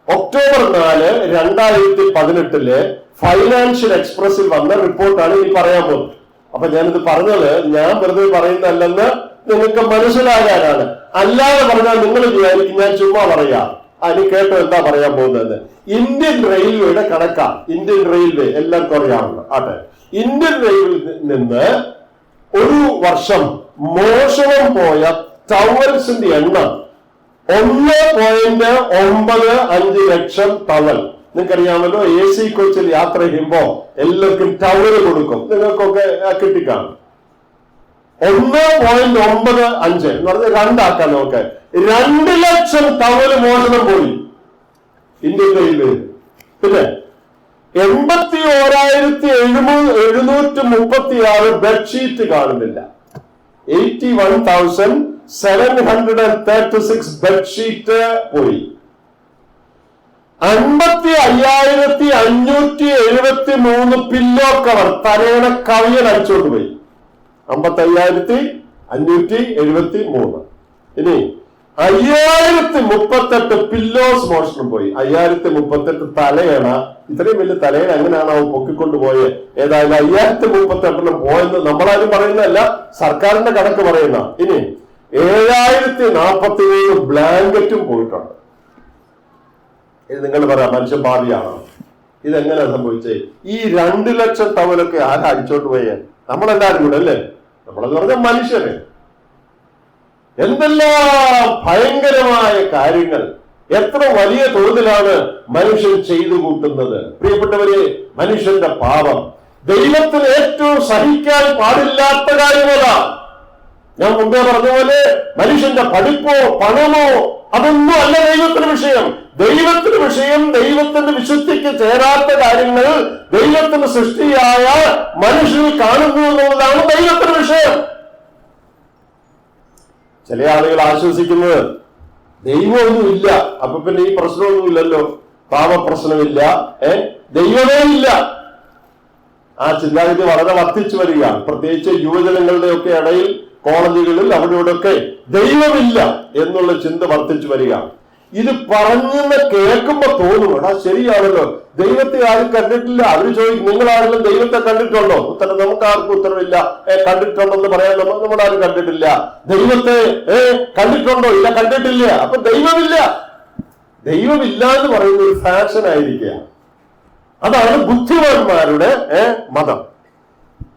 ഒക്ടോബർ 4, 2018 ഫൈനാൻഷ്യൽ എക്സ്പ്രസിൽ വന്ന റിപ്പോർട്ടാണ് ഇനി പറയാൻ പോകുന്നത്. അപ്പൊ ഞാനിത് പറഞ്ഞത് ഞാൻ വെറുതെ പറയുന്നതല്ലെന്ന് നിങ്ങൾക്ക് മനസ്സിലാകാനാണ്. അല്ലാതെ പറഞ്ഞാൽ നിങ്ങൾ വിചാരിക്കും ഞാൻ ചുമ്മാ പറയാം. അതിന് കേട്ടോ എന്താ പറയാൻ പോകുന്നത്? ഇന്ത്യൻ റെയിൽവേയുടെ കണക്കാണ്. ഇന്ത്യൻ റെയിൽവേ എല്ലാവർക്കും അറിയാവുന്ന ആട്ടെ. ഇന്ത്യൻ റെയിൽവേയിൽ നിന്ന് ഒരു വർഷം മോഷണം പോയ ടവൽസിന്റെ എണ്ണം 1.95 ലക്ഷം ടവൽ. നിങ്ങൾക്കറിയാമല്ലോ, AC കോച്ചിൽ യാത്ര ചെയ്യുമ്പോ എല്ലാവർക്കും ടവൽ കൊടുക്കും. നിങ്ങൾക്കൊക്കെ കിട്ടിക്കാണും. 1.95 എന്ന് പറഞ്ഞാൽ രണ്ടാക്കാൻ നോക്ക്. 2 ലക്ഷം ടവല് മോഷണം പോയി ഇന്ത്യൻ റെയിൽവേ. പിന്നെ 81,736 ബെഡ്ഷീറ്റ് കാണുന്നില്ല. 81,736 ബെഡ്ഷീറ്റ് പോയി. 55,573 പില്ലോ കവർ, തലയണ കവിയൽ അടിച്ചോണ്ട് പോയി. 55,573. ഇനി 5,038 പില്ലോസ് മോഷണം പോയി. 5,038 തലയണ. ഇത്രയും വലിയ തലയണ എങ്ങനെയാണ് അവൻ പൊക്കിക്കൊണ്ട് പോയത്? ഏതായാലും 5,038 പോയെന്ന് നമ്മളാരും പറയുന്നതല്ല, സർക്കാരിന്റെ കണക്ക് പറയുന്ന. ഇനി 7,047 ബ്ലാങ്കറ്റും പോയിട്ടുണ്ട്. ഇത് നിങ്ങൾ പറയാം മനുഷ്യൻ പാപിയാണോ? ഇതെങ്ങനെയാ സംഭവിച്ചേ? ഈ 2 ലക്ഷം ടവലൊക്കെ ആരാ അടിച്ചോണ്ട് പോയേ? നമ്മളെല്ലാരും കൂടെ അല്ലേ? നമ്മളെന്ന് പറഞ്ഞ മനുഷ്യന് എന്തെല്ലാം ഭയങ്കരമായ കാര്യങ്ങൾ എത്ര വലിയ തോതിലാണ് മനുഷ്യൻ ചെയ്തു കൂട്ടുന്നത്. പ്രിയപ്പെട്ടവരെ, മനുഷ്യന്റെ പാപം ദൈവത്തിന് ഏറ്റവും സഹിക്കാൻ പാടില്ലാത്ത കാര്യമല്ല. ഞാൻ മുമ്പേ പറഞ്ഞ പോലെ മനുഷ്യന്റെ പഠിപ്പോ പണമോ അതൊന്നും അല്ല ദൈവത്തിന് വിഷയം. ദൈവത്തിന് വിഷയം ദൈവത്തിന്റെ വിശുദ്ധിക്ക് ചേരാത്ത കാര്യങ്ങൾ ദൈവത്തിന്റെ സൃഷ്ടിയായ മനുഷ്യനിൽ കാണുന്നു എന്നുള്ളതാണ് ദൈവത്തിന് വിഷയം. ചില ആളുകൾ ആശ്വസിക്കുന്നത് ദൈവമൊന്നുമില്ല, അപ്പൊ പിന്നെ ഈ പ്രശ്നമൊന്നുമില്ലല്ലോ, പാപപ്രശ്നമില്ല, ദൈവമേ ഇല്ല. ആ ചിന്താഗതി വളരെ വർദ്ധിച്ചു വരിക. പ്രത്യേകിച്ച് യുവജനങ്ങളുടെ ഒക്കെ ഇടയിൽ, കോളേജുകളിൽ അവിടെ ഇവിടെയൊക്കെ ദൈവമില്ല എന്നുള്ള ചിന്ത വർദ്ധിച്ചു വരിക. ഇത് പറഞ്ഞെന്ന് കേൾക്കുമ്പോ തോന്നും, എടാ ശരിയാണല്ലോ, ദൈവത്തെ ആരും കണ്ടിട്ടില്ല. അവര് ചോദിക്കും, നിങ്ങൾ ആരെങ്കിലും ദൈവത്തെ കണ്ടിട്ടുണ്ടോ? ഉത്തരം നമുക്ക് ആർക്കും ഉത്തരവില്ല. കണ്ടിട്ടുണ്ടെന്ന് പറയാൻ നമ്മളാരും കണ്ടിട്ടില്ല. ദൈവത്തെ കണ്ടിട്ടുണ്ടോ? ഇല്ല, കണ്ടിട്ടില്ല. അപ്പൊ ദൈവമില്ല. ദൈവമില്ല എന്ന് പറയുന്ന ഒരു ഫാഷൻ ആയിരിക്കുക. അതാണ് ബുദ്ധിമാന്മാരുടെ മതം.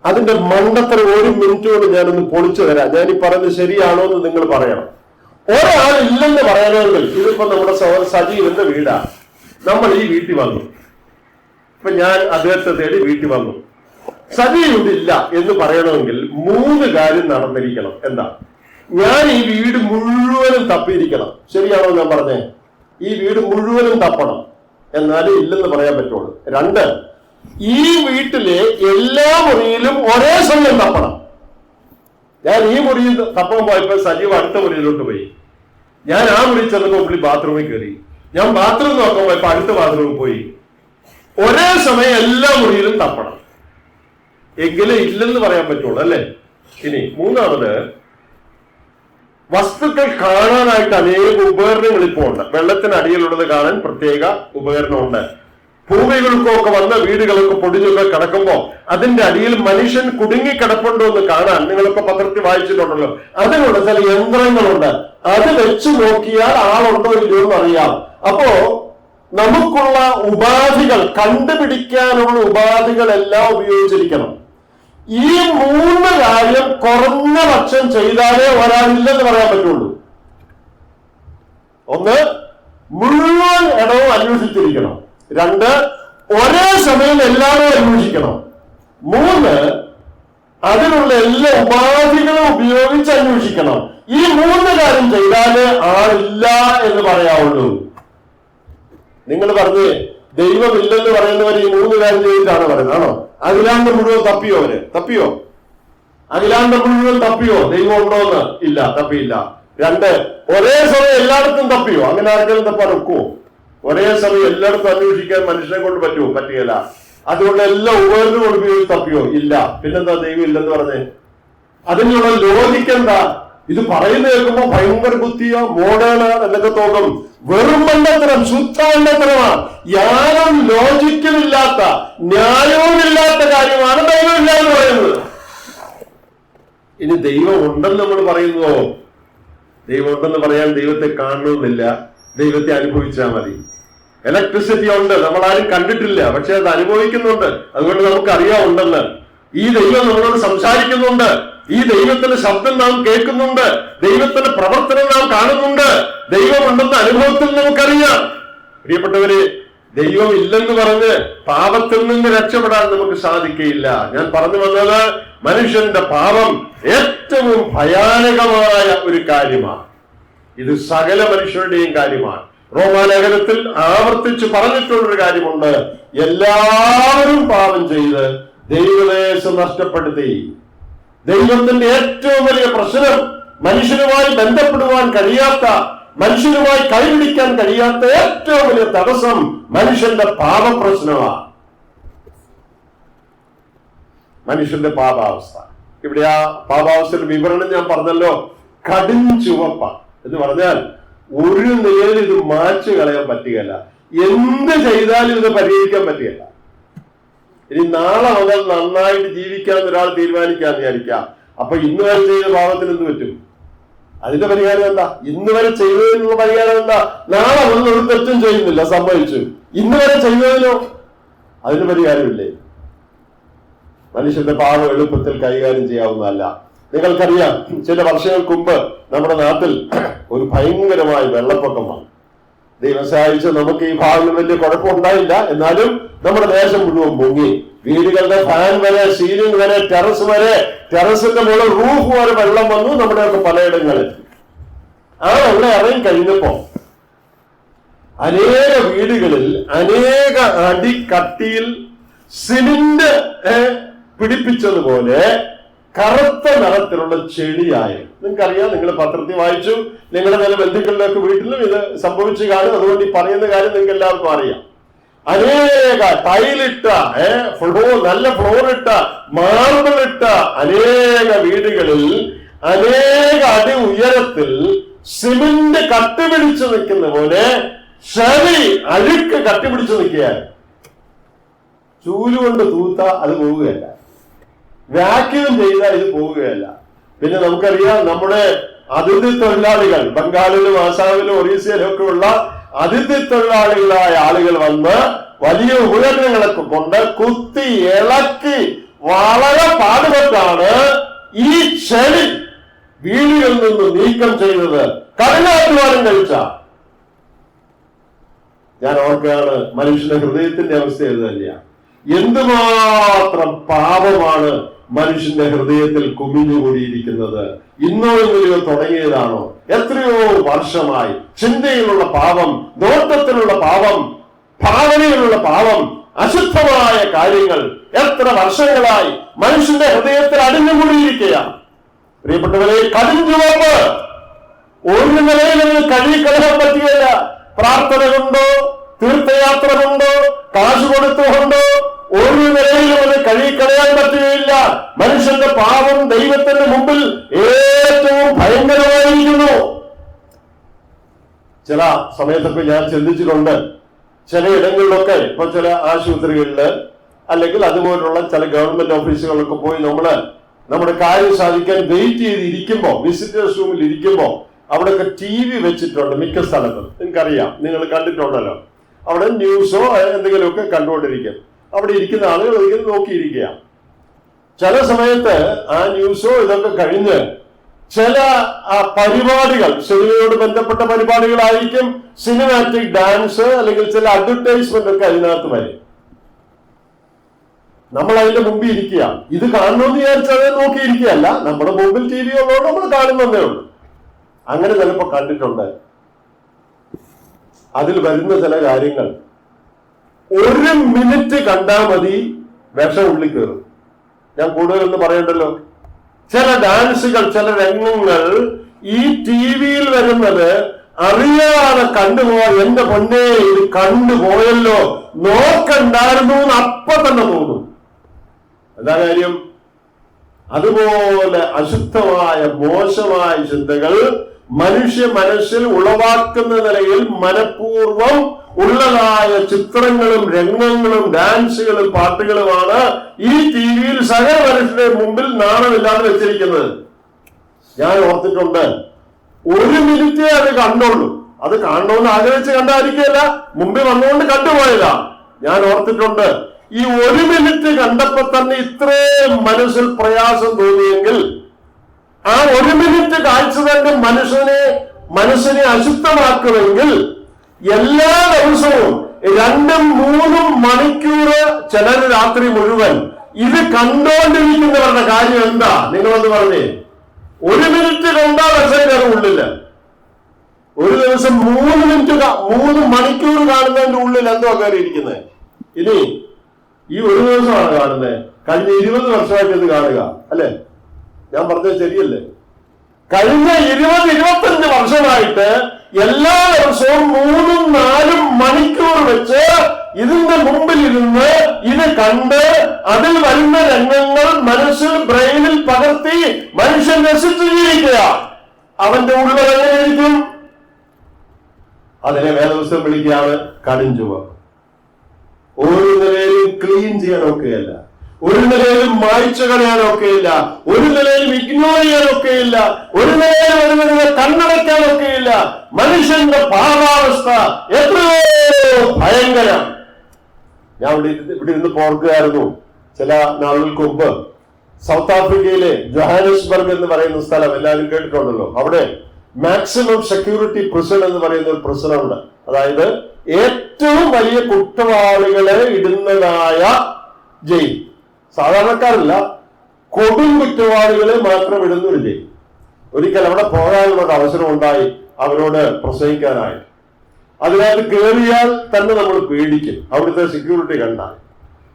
അതിന്റെ മണ്ടത്തരം ഒരു മിനിറ്റ് കൊണ്ട് ഞാനൊന്ന് പൊളിച്ചു തരാം. ഞാൻ ഈ പറഞ്ഞത് ശരിയാണോ എന്ന് നിങ്ങൾ പറയണം. ഒരാളില്ലെന്ന് പറയണമെങ്കിൽ, ഇതിപ്പോ നമ്മുടെ സജീവന്റെ വീടാണ്, നമ്മൾ ഈ വീട്ടിൽ വന്നു, ഇപ്പൊ ഞാൻ അദ്ദേഹത്തെ തേടി വീട്ടിൽ വന്നു, സജീവ് ഇല്ല എന്ന് പറയണമെങ്കിൽ 3 കാര്യം നടന്നിരിക്കണം. എന്താ? ഞാൻ ഈ വീട് മുഴുവനും തപ്പിയിരിക്കണം. ശരിയാണോ ഞാൻ പറഞ്ഞേ? ഈ വീട് മുഴുവനും തപ്പണം, എന്നാലേ ഇല്ലെന്ന് പറയാൻ പറ്റുള്ളൂ. 2, ഈ വീട്ടിലെ എല്ലാ മുറിയിലും ഒരേ സമയം തപ്പണം. ഞാൻ ഈ മുറിയിൽ തപ്പാൻ പോയപ്പോ സജീവ് അടുത്ത മുറിയിലോട്ട് പോയി. ഞാൻ ആ മുറി ചെന്നപ്പോ പുള്ളി ബാത്റൂമിൽ കയറി. ഞാൻ ബാത്റൂം നോക്കാൻ പോയപ്പോ അടുത്ത ബാത്റൂമിൽ പോയി. ഒരേ സമയം എല്ലാ മുറിയിലും തപ്പണം, എങ്കിലേ ഇല്ലെന്ന് പറയാൻ പറ്റുള്ളൂ, അല്ലേ? ഇനി 3, വസ്തുക്കൾ കാണാനായിട്ട് അനേക ഉപകരണങ്ങൾ ഇപ്പോൾ ഉണ്ട്. വെള്ളത്തിനടിയിലുള്ളത് കാണാൻ പ്രത്യേക ഉപകരണമുണ്ട്. ഭൂമികൾക്കൊക്കെ വന്ന വീടുകളൊക്കെ പൊടിഞ്ഞൊക്കെ കിടക്കുമ്പോ അതിന്റെ അടിയിൽ മനുഷ്യൻ കുടുങ്ങി കിടപ്പുണ്ടോ എന്ന് കാണാൻ നിങ്ങളൊക്കെ പത്രത്തിൽ വായിച്ചിട്ടുണ്ടല്ലോ. അതിനുള്ള ചില യന്ത്രങ്ങളുണ്ട്. അത് വെച്ച് നോക്കിയാൽ ആളുണ്ടോ ഇല്ലയോ എന്ന് അറിയാം. അപ്പോ നമുക്കുള്ള ഉപാധികൾ, കണ്ടുപിടിക്കാനുള്ള ഉപാധികളെല്ലാം ഉപയോഗിച്ചിരിക്കണം. ഈ 3 കാര്യം കുറഞ്ഞ പക്ഷം ചെയ്താലേ ഒരാളില്ലെന്ന് പറയാൻ പറ്റുള്ളൂ. 1, മുഴുവൻ ഇടവും അന്വേഷിച്ചിരിക്കണം. 2, ഒരേ സമയം എല്ലാവരും അന്വേഷിക്കണം. 3, അതിനുള്ള എല്ലാ ഉപാധികളും ഉപയോഗിച്ച് അന്വേഷിക്കണം. ഈ 3 കാര്യം ചെയ്താല് ആളില്ല എന്ന് പറയാവുള്ളൂ. നിങ്ങൾ പറഞ്ഞേ ദൈവമില്ലെന്ന് പറയുന്നവർ ഈ 3 കാര്യം ചെയ്തിട്ടാണ് പറയുന്നത്, ആണോ? അഖിലാണ്ടം മുഴുവൻ തപ്പിയോ? തപ്പിയോ? അഖിലാണ്ടം മുഴുവൻ തപ്പിയോ ദൈവം ഉണ്ടോന്ന്? ഇല്ല, തപ്പിയില്ല. 2, ഒരേ സമയം എല്ലായിടത്തും തപ്പിയോ? അങ്ങനെ ആർക്കെങ്കിലും തപ്പാൻ ഒക്കുവോ? ഒരേ സമയം എല്ലായിടത്തും അന്വേഷിക്കാൻ മനുഷ്യനെ കൊണ്ട് പറ്റുമോ? പറ്റുകയില്ല. അതുകൊണ്ട് എല്ലാ ഉപകരണങ്ങളും ഉപയോഗിച്ച് തപ്പിയോ? ഇല്ല. പിന്നെന്താ ദൈവം ഇല്ലെന്ന് പറഞ്ഞേ? അതിനുള്ള ലോജിക്ക് എന്താ? ഇത് പറയുന്നത് കേൾക്കുമ്പോ ഭയങ്കര ബുദ്ധിയോ മോഡേണ് എന്നൊക്കെ തോന്നും. വെറും മണ്ടത്തരം, ശുദ്ധ മണ്ടത്തരമാണ്. യാതൊരു ലോജിക്കുമില്ലാത്ത, ന്യായവുമില്ലാത്ത കാര്യമാണ് ദൈവമില്ല എന്ന് പറയുന്നത്. ഇനി ദൈവം ഉണ്ടെന്ന് നമ്മൾ പറയുന്നതോ? ദൈവം ഉണ്ടെന്ന് പറയാൻ ദൈവത്തെ കാണണമെന്നില്ല, ദൈവത്തെ അനുഭവിച്ചാൽ മതി. ഇലക്ട്രിസിറ്റി ഉണ്ട്, നമ്മൾ ആരും കണ്ടിട്ടില്ല, പക്ഷെ അത് അനുഭവിക്കുന്നുണ്ട്. അതുകൊണ്ട് നമുക്ക് അറിയാം ഉണ്ടെന്ന്. ഈ ദൈവം നമ്മളോട് സംസാരിക്കുന്നുണ്ട്. ഈ ദൈവത്തിന്റെ ശബ്ദം നാം കേൾക്കുന്നുണ്ട്. ദൈവത്തിന്റെ പ്രവർത്തനം നാം കാണുന്നുണ്ട്. ദൈവമുണ്ടെന്ന അനുഭവത്തിൽ നമുക്കറിയാം. പ്രിയപ്പെട്ടവരെ, ദൈവം ഇല്ലെന്ന് പറഞ്ഞ് പാപത്തിൽ നിന്ന് രക്ഷപ്പെടാൻ നമുക്ക് സാധിക്കുകയില്ല. ഞാൻ പറഞ്ഞു വന്നത്, മനുഷ്യന്റെ പാപം ഏറ്റവും ഭയാനകമായ ഒരു കാര്യമാണ്. ഇത് സകല മനുഷ്യരുടെയും കാര്യമാണ്. റോമാലേഖനത്തിൽ ആവർത്തിച്ച് പറഞ്ഞിട്ടുള്ളൊരു കാര്യമുണ്ട്, എല്ലാവരും പാപം ചെയ്ത് ദൈവദേശം നഷ്ടപ്പെടുത്തി. ദൈവത്തിന്റെ ഏറ്റവും വലിയ പ്രശ്നം മനുഷ്യനുമായി ബന്ധപ്പെടുവാൻ കഴിയാത്ത, മനുഷ്യനുമായി കൈപിടിക്കാൻ കഴിയാത്ത ഏറ്റവും വലിയ തടസ്സം മനുഷ്യന്റെ പാപപ്രശ്നമാണ്. മനുഷ്യന്റെ പാപാവസ്ഥ. ഇവിടെ ആ പാപാവസ്ഥയുടെ വിവരണം ഞാൻ പറഞ്ഞല്ലോ, കടും ചുവപ്പ എന്ന് പറഞ്ഞാൽ ഒരു നിലയിൽ ഇത് മായ്ച്ചു കളയാൻ പറ്റുകയല്ല. എന്ത് ചെയ്താലും ഇത് പരിഹരിക്കാൻ പറ്റുകയല്ല. ഇനി നാളെ മുതൽ നന്നായിട്ട് ജീവിക്കാൻ ഒരാൾ തീരുമാനിക്കാന്ന് വിചാരിക്കാം. അപ്പൊ ഇന്ന് വരെ ചെയ്ത പാപത്തിന് എന്ത് പറ്റും? അതിന്റെ പരിഹാരം എന്താ? ഇന്ന് വരെ ചെയ്തതിനുള്ള പരിഹാരം എന്താ? നാളെ മുതൽ ഒരു തെറ്റും ചെയ്യുന്നില്ല, സംഭവിച്ചു. ഇന്ന് വരെ ചെയ്തതിനോ? അതിന് പരിഹാരമില്ലേ? മനുഷ്യന്റെ പാപം എളുപ്പത്തിൽ കൈകാര്യം ചെയ്യാവുന്നതല്ല. നിങ്ങൾക്കറിയാം, ചില വർഷങ്ങൾക്ക് മുമ്പ് നമ്മുടെ നാട്ടിൽ ഒരു ഭയങ്കരമായ വെള്ളപ്പൊക്കം വന്നു. ദൈവം സഹായിച്ച് നമുക്ക് ഈ ഭാഗം വലിയ കുഴപ്പമുണ്ടായില്ല. എന്നാലും നമ്മുടെ ദേശം മുഴുവൻ മുങ്ങി. വീടുകളുടെ ഫാൻ വരെ, സീലിംഗ് വരെ, ടെറസ് വരെ, ടെറസിന്റെ മുകളിൽ റൂഫ് വരെ വെള്ളം വന്നു നമ്മുടെയൊക്കെ പലയിടങ്ങളിൽ. ആ വെള്ളം ഇറങ്ങി കഴിഞ്ഞപ്പോ അനേക വീടുകളിൽ അനേക അടി കട്ടിയിൽ സിമന്റ് പിടിപ്പിച്ചതുപോലെ കറുത്ത നിറത്തിലുള്ള ചെടിയായി. നിങ്ങൾക്കറിയാം, നിങ്ങൾ പത്രത്തിൽ വായിച്ചു, നിങ്ങളുടെ ചില ബന്ധുക്കളുടെയൊക്കെ വീട്ടിലും ഇത് സംഭവിച്ചു കാണും. അതുകൊണ്ട് ഈ പറയുന്ന കാര്യം നിങ്ങൾക്ക് എല്ലാവർക്കും അറിയാം. അനേക ടൈലിട്ട നല്ല ഫ്ലോറിട്ട മാർബിളിട്ട അനേക വീടുകളിൽ അനേക അടി ഉയരത്തിൽ സിമന്റ് കട്ടിപിടിച്ചു നിൽക്കുന്ന പോലെ ചെളി അഴുക്ക് കട്ടിപിടിച്ചു നിൽക്കുകയാണ്. ചൂലുകൊണ്ട് തൂത്ത അത് പോവുകയല്ല, വാക്യൂം ചെയ്താൽ ഇത് പോവുകയല്ല. പിന്നെ നമുക്കറിയാം, നമ്മുടെ അതിഥി തൊഴിലാളികൾ ബംഗാളിലും ആസാമിലും ഒറീസയിലും ഒക്കെ ഉള്ള അതിഥി തൊഴിലാളികളായ ആളുകൾ വന്ന് വലിയ ഉപകരണങ്ങളൊക്കെ കൊണ്ട് കുത്തി ഇളക്കി വളരെ പാടുപെട്ടാണ് ഈ ചെളി വീടുകളിൽ നിന്ന് നീക്കം ചെയ്തത്. കഠിനാധ്വാനം കഴിച്ച ഞാൻ ഓർക്കുകയാണ്, മനുഷ്യന്റെ ഹൃദയത്തിന്റെ അവസ്ഥ ഇത് തന്നെയാണ്. എന്തുമാത്രം പാപമാണ് മനുഷ്യന്റെ ഹൃദയത്തിൽ കുമിഞ്ഞുകൂടിയിരിക്കുന്നത്. ഇന്നോ ഇന്നലെയോ തുടങ്ങിയതാണോ? എത്രയോ വർഷമായി ചിന്തയിലുള്ള പാപം, നോട്ടത്തിലുള്ള പാപം, ഭാവനയിലുള്ള പാപം, അശുദ്ധമായ കാര്യങ്ങൾ എത്ര വർഷങ്ങളായി മനുഷ്യന്റെ ഹൃദയത്തിൽ അടിഞ്ഞുകൂടിയിരിക്കുകയാണ്. പ്രിയപ്പെട്ടവരെ, കടുംചുവപ്പ് ഒരു നിലയിലും കഴുകിക്കളയാൻ പറ്റുകയില്ല. പ്രാർത്ഥന കൊണ്ടോ തീർത്ഥയാത്ര കൊണ്ടോ കാശ് കൊടുത്തുകൊണ്ടോ ഒരു നിലയിലും അത് കഴുകിക്കളയാൻ പറ്റുകയില്ല. മനുഷ്യന്റെ പാപം ദൈവത്തിന്റെ മുമ്പിൽ ഏറ്റവും ഭയങ്കരമായിരിക്കുന്നു. ചില സമയത്തൊക്കെ ഞാൻ ചിന്തിച്ചിട്ടുണ്ട്, ചില ഇടങ്ങളിലൊക്കെ ഇപ്പൊ ചില ആശുപത്രികളില് അല്ലെങ്കിൽ അതുപോലുള്ള ചില ഗവൺമെന്റ് ഓഫീസുകളിലൊക്കെ പോയി നമ്മുടെ കാര്യം സാധിക്കാൻ വെയിറ്റ് ചെയ്ത് ഇരിക്കുമ്പോ, വിസിറ്റേഴ്സ് റൂമിൽ ഇരിക്കുമ്പോ അവിടെയൊക്കെ TV വെച്ചിട്ടുണ്ട് മിക്ക സ്ഥലത്തും. നിങ്ങൾക്കറിയാം, നിങ്ങൾ കണ്ടിട്ടുണ്ടല്ലോ. അവിടെ ന്യൂസോ എന്തെങ്കിലുമൊക്കെ കണ്ടുകൊണ്ടിരിക്കും. അവിടെ ഇരിക്കുന്ന ആളുകൾ ഒരിക്കലും നോക്കിയിരിക്കുക. ചില സമയത്ത് ആ ന്യൂസോ ഇതൊക്കെ കഴിഞ്ഞ് ചില പരിപാടികൾ, സിനിമയോട് ബന്ധപ്പെട്ട പരിപാടികളായിരിക്കും, സിനിമാറ്റിക് ഡാൻസ് അല്ലെങ്കിൽ ചില അഡ്വർടൈസ്മെന്റ് ഒക്കെ അതിനകത്ത് വരും. നമ്മൾ അതിന്റെ മുമ്പിൽ ഇരിക്കുക. ഇത് കാണണമെന്ന് വിചാരിച്ചാൽ നോക്കിയിരിക്കുകയല്ല, നമ്മുടെ മുമ്പിൽ TV ഉള്ളതുകൊണ്ട് നമ്മൾ കാണുന്നതേ ഉള്ളൂ. അങ്ങനെ ചിലപ്പോ കണ്ടിട്ടുണ്ട്. അതിൽ വരുന്ന ചില കാര്യങ്ങൾ ഒരു മിനിറ്റ് കണ്ടാൽ മതി വിഷം ഉള്ളിൽ കയറും. ഞാൻ കൂടുതലൊന്നും പറയണ്ടല്ലോ. ചില ഡാൻസുകൾ, ചില രംഗങ്ങൾ ഈ TV-യിൽ വരുന്നത് അറിയാതെ കണ്ടുപോയാൽ എന്റെ പൊന്നെ ഇത് കണ്ടുപോയല്ലോ, നോക്കണ്ടായിരുന്നു എന്ന് അപ്പൊ തന്നെ തോന്നും. എന്താ കാര്യം? അതുപോലെ അശുദ്ധമായ മോശമായ ചിന്തകൾ മനുഷ്യ മനസ്സിൽ ഉളവാക്കുന്ന നിലയിൽ മനഃപൂർവം ഉള്ളതായ ചിത്രങ്ങളും രംഗങ്ങളും ഡാൻസുകളും പാട്ടുകളുമാണ് ഈ TV-യിൽ സകല മനുഷ്യരുടെ മുമ്പിൽ നാണമില്ലാതെ വെച്ചിരിക്കുന്നത്. ഞാൻ ഓർത്തിട്ടുണ്ട്, ഒരു മിനിറ്റേ അത് കണ്ടുള്ളൂ. അത് കാണണമെന്ന് ആഗ്രഹിച്ച് കണ്ടായിരിക്കില്ല, മുമ്പിൽ വന്നുകൊണ്ട് കണ്ടുപോയതാ. ഞാൻ ഓർത്തിട്ടുണ്ട്, ഈ ഒരു മിനിറ്റ് കണ്ടപ്പോ തന്നെ ഇത്രയും മനസ്സിൽ പ്രയാസം തോന്നിയെങ്കിൽ ആ ഒരു മിനിറ്റ് കാഴ്ച തന്നെ മനസ്സിനെ അശുദ്ധമാക്കുമെങ്കിൽ എല്ലാ ദിവസവും 2-3 മണിക്കൂർ, ചിലർ രാത്രി മുഴുവൻ ഇത് കണ്ടോണ്ടിരിക്കുന്നവരുടെ കാര്യം എന്താ? നിങ്ങളൊന്ന് പറഞ്ഞേ. ഒരു മിനിറ്റ് കണ്ടാൽ വിഷം ഉള്ളില്ല. ഒരു ദിവസം 3 മണിക്കൂർ കാണുന്നതിന്റെ ഉള്ളിൽ എന്തോ കയറിയിരിക്കുന്നത്. ഇനി ഈ ഒരു ദിവസമാണ് കാണുന്നത്, കഴിഞ്ഞ 20 വർഷമായിട്ട് ഇത് കാണുക അല്ലെ? ഞാൻ പറഞ്ഞത് ശരിയല്ലേ? കഴിഞ്ഞ 20-25 വർഷമായിട്ട് എല്ലാ ദിവസവും 3-4 മണിക്കൂർ വെച്ച് ഇതിന്റെ മുമ്പിൽ ഇരുന്ന് ഇത് കണ്ട് അതിൽ വരുന്ന രംഗങ്ങൾ മനസ്സിൽ, ബ്രെയിനിൽ പകർത്തി മനുഷ്യൻ രസിച്ചു ജീവിക്കുക. അവന്റെ ഉള്ളിൽ എങ്ങനെയിരിക്കും? അതിനെ വേദപുസ്തകം വിളിക്കുകയാണ് കടുംചുവപ്പ്. ഒരു നിലയിലും ക്ലീൻ ചെയ്യാനൊക്കെയല്ല, ഒരു നിലയിലും മായ്ച്ചു കളയാനൊക്കെയില്ല, ഒരു നിലയിലും ഇഗ്നോർ ചെയ്യാനൊക്കെയില്ല, ഒരു നിലയിലും കണ്ണടയ്ക്കാനൊക്കെയില്ല. മനുഷ്യന്റെ പാപാവസ്ഥ എത്രയോ ഭയങ്കരം. ഞാൻ ഇവിടെ ഇരുന്ന് പോർക്കുകയായിരുന്നു ചില നാളുകൾക്ക് മുമ്പ്. സൗത്ത് ആഫ്രിക്കയിലെ ജോഹാനസ്ബർഗ് എന്ന് പറയുന്ന സ്ഥലം എല്ലാവരും കേട്ടിട്ടുണ്ടല്ലോ. അവിടെ മാക്സിമം സെക്യൂരിറ്റി പ്രിസൺ എന്ന് പറയുന്ന ഒരു പ്രിസണുണ്ട്. അതായത് ഏറ്റവും വലിയ കുറ്റവാളികളെ ഇടുന്നതായ ജയിൽ. സാധാരണക്കാരല്ല, കൊടും കുറ്റവാളികളെ മാത്രം ഇടുന്ന ഒരു ജയിൽ. ഒരിക്കൽ അവിടെ പോകാനുള്ള ഒരു അവസരം ഉണ്ടായി അവരോട് പ്രസംഗിക്കാനായി. അതിനകത്ത് കയറിയാൽ തന്നെ നമ്മൾ പേടിക്കും. അവിടുത്തെ സെക്യൂരിറ്റി കണ്ടാൽ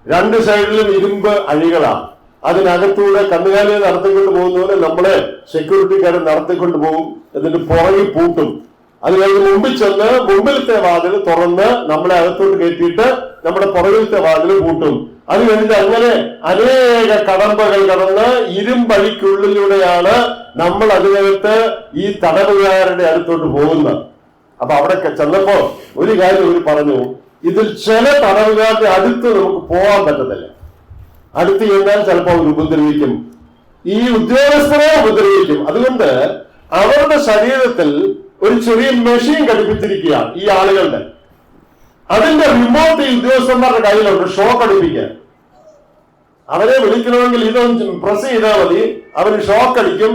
2 സൈഡിലും ഇരുമ്പ് അഴികളാണ്. അതിനകത്തൂടെ കന്നുകാലിയെ നടത്തിക്കൊണ്ട് പോകുന്നവരെ നമ്മളെ സെക്യൂരിറ്റിക്കാരൻ നടത്തിക്കൊണ്ട് പോകും. എന്നിട്ട് പുറകിൽ പൂട്ടും. അത് കഴിഞ്ഞ് മുമ്പിൽ ചെന്ന് മുമ്പിലത്തെ വാതിൽ തുറന്ന് നമ്മളെ അകത്തോട്ട് കയറ്റിയിട്ട് നമ്മുടെ പുറകിലത്തെ വാതിൽ പൂട്ടും. അത് കഴിഞ്ഞിട്ട് അങ്ങനെ അനേക കടമ്പകൾ കടന്ന് ഇരുമ്പഴിക്കുള്ളിലൂടെയാണ് നമ്മൾ അതിനകത്ത് ഈ തടവുകാരുടെ അടുത്തോട്ട് പോകുന്നത്. അപ്പൊ അവിടെ ചെന്നപ്പോ ഒരു കാര്യം അവർ പറഞ്ഞു, ഇതിൽ ചില തടവുകാരുടെ അടുത്ത് നമുക്ക് പോകാൻ പറ്റത്തില്ല. അടുത്ത് ചെന്നാൽ ചിലപ്പോൾ അവർ ഉപദ്രവിക്കും, ഈ ഉദ്യോഗസ്ഥരെ ഉപദ്രവിക്കും. അതുകൊണ്ട് അവരുടെ ശരീരത്തിൽ ഒരു ചെറിയ മെഷീൻ ഘടിപ്പിച്ചിരിക്കുകയാണ് ഈ ആളുകളുടെ. അതിന്റെ റിമോട്ട് ഈ ഉദ്യോഗസ്ഥന്മാരുടെ കയ്യിലുണ്ട്, ഷോക്ക് അടിപ്പിക്കാൻ. അവരെ വിളിക്കണമെങ്കിൽ ഇതൊന്ന് പ്രസ് ചെയ്താൽ മതി, അവന് ഷോക്ക് അടിക്കും.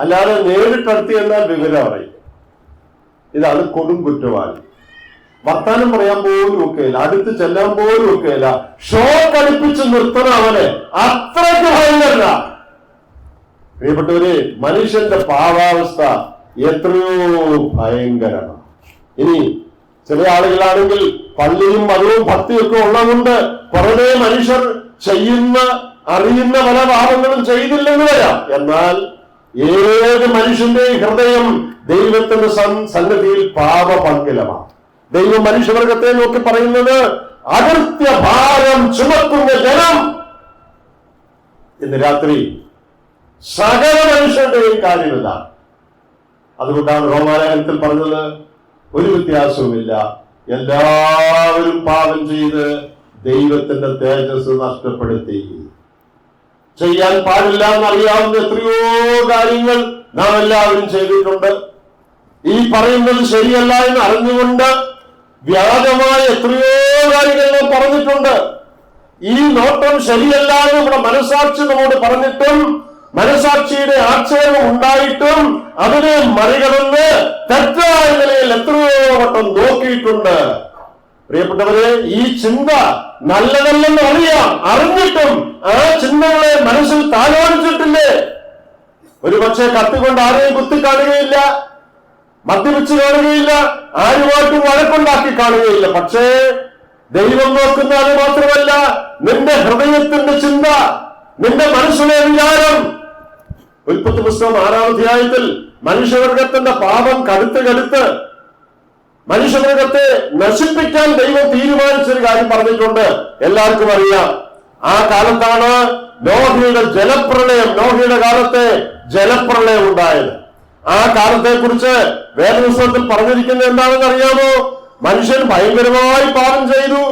അല്ലാതെ നേരിട്ടടുത്ത് എന്നാൽ വിവരം അറിയും. ഇതാണ് കൊടും കുറ്റവാളി. വർത്താനം പറയാൻ പോലും ഒക്കെയില്ല, അടുത്ത് ചെല്ലാൻ പോലും ഒക്കെയില്ല, ഷോക്ക് അടിപ്പിച്ച് നിർത്തണം അവനെ. അത്രയ്ക്ക് ഭയങ്കര. പ്രിയപ്പെട്ടവര്, മനുഷ്യന്റെ പാവാവസ്ഥ എത്രയോ ഭയങ്കരമാണ്. ഇനി ചില ആളുകളാണെങ്കിൽ പള്ളിയും മതവും ഭക്തിയൊക്കെ ഉള്ളതുകൊണ്ട് കുറേ മനുഷ്യർ ചെയ്യുന്ന അറിയുന്ന പല പാപങ്ങളും ചെയ്തില്ലെന്ന് വരാം. എന്നാൽ ഏത് മനുഷ്യന്റെ ഹൃദയം ദൈവത്തിന്റെ സന്നിധിയിൽ പാപപങ്കിലമാണ്. ദൈവം മനുഷ്യവർഗത്തെ നോക്കി പറയുന്നത് അകൃത്യ ഭാരം ചുമക്കുന്ന ജനം. ഇന്ന് രാത്രി സകല മനുഷ്യരുടെയും കാര്യം ഇതാണ്. അതുകൊണ്ടാണ് റോമാലേഖനത്തിൽ പറഞ്ഞത്, ഒരു വ്യത്യാസവുമില്ല, എല്ലാവരും പാപം ചെയ്ത് ദൈവത്തിന്റെ തേജസ് നഷ്ടപ്പെടുത്തി. ചെയ്യാൻ പാടില്ല എന്നറിയാവുന്ന എത്രയോ കാര്യങ്ങൾ നാം എല്ലാവരും ചെയ്തിട്ടുണ്ട്. ഈ പറയുന്നത് ശരിയല്ല എന്ന് അറിഞ്ഞുകൊണ്ട് വ്യാജമായ എത്രയോ കാര്യങ്ങൾ നാം പറഞ്ഞിട്ടുണ്ട്. ഈ നോട്ടം ശരിയല്ല എന്ന് നമ്മുടെ മനസാക്ഷി നമ്മോട് പറഞ്ഞിട്ടും മനസാക്ഷിയുടെ ആക്ഷേപം ഉണ്ടായിട്ടും അതിനെ മറികടന്ന് തെറ്റായ നിലയിൽ എത്രയോ വട്ടം നോക്കിയിട്ടുണ്ട്. പ്രിയപ്പെട്ടവരെ, ഈ ചിന്ത നല്ലതല്ലെന്ന് അറിഞ്ഞിട്ടും ആ ചിന്തകളെ മനസ്സിൽ താലോലിച്ചിട്ടില്ലേ? ഒരു പക്ഷേ കത്തിക്കൊണ്ട് ആരെയും കുത്തി കാണുകയില്ല, മദ്യപിച്ച് കാണുകയില്ല, ആരുമായിട്ടും വഴക്കുണ്ടാക്കി കാണുകയില്ല. പക്ഷേ ദൈവം നോക്കുന്ന അത് മാത്രമല്ല, നിന്റെ ഹൃദയത്തിന്റെ ചിന്ത, നിന്റെ മനസ്സിലെ വിചാരം. ഉൽപ്പത്തി പുസ്തകം 6-ാം അധ്യായത്തിൽ മനുഷ്യവർഗത്തിന്റെ പാപം കടുത്ത് മനുഷ്യവർഗത്തെ നശിപ്പിക്കാൻ ദൈവം തീരുമാനിച്ചൊരു കാര്യം പറഞ്ഞിട്ടുണ്ട്. എല്ലാവർക്കും അറിയാം. ആ കാലത്താണ് നോഹയുടെ കാലത്തെ ജലപ്രളയം ഉണ്ടായത്. ആ കാലത്തെ കുറിച്ച് വേദപുസ്തകത്തിൽ പറഞ്ഞിരിക്കുന്നത് എന്താണെന്ന് അറിയാമോ? മനുഷ്യൻ ഭയങ്കരമായി പാപം ചെയ്തു,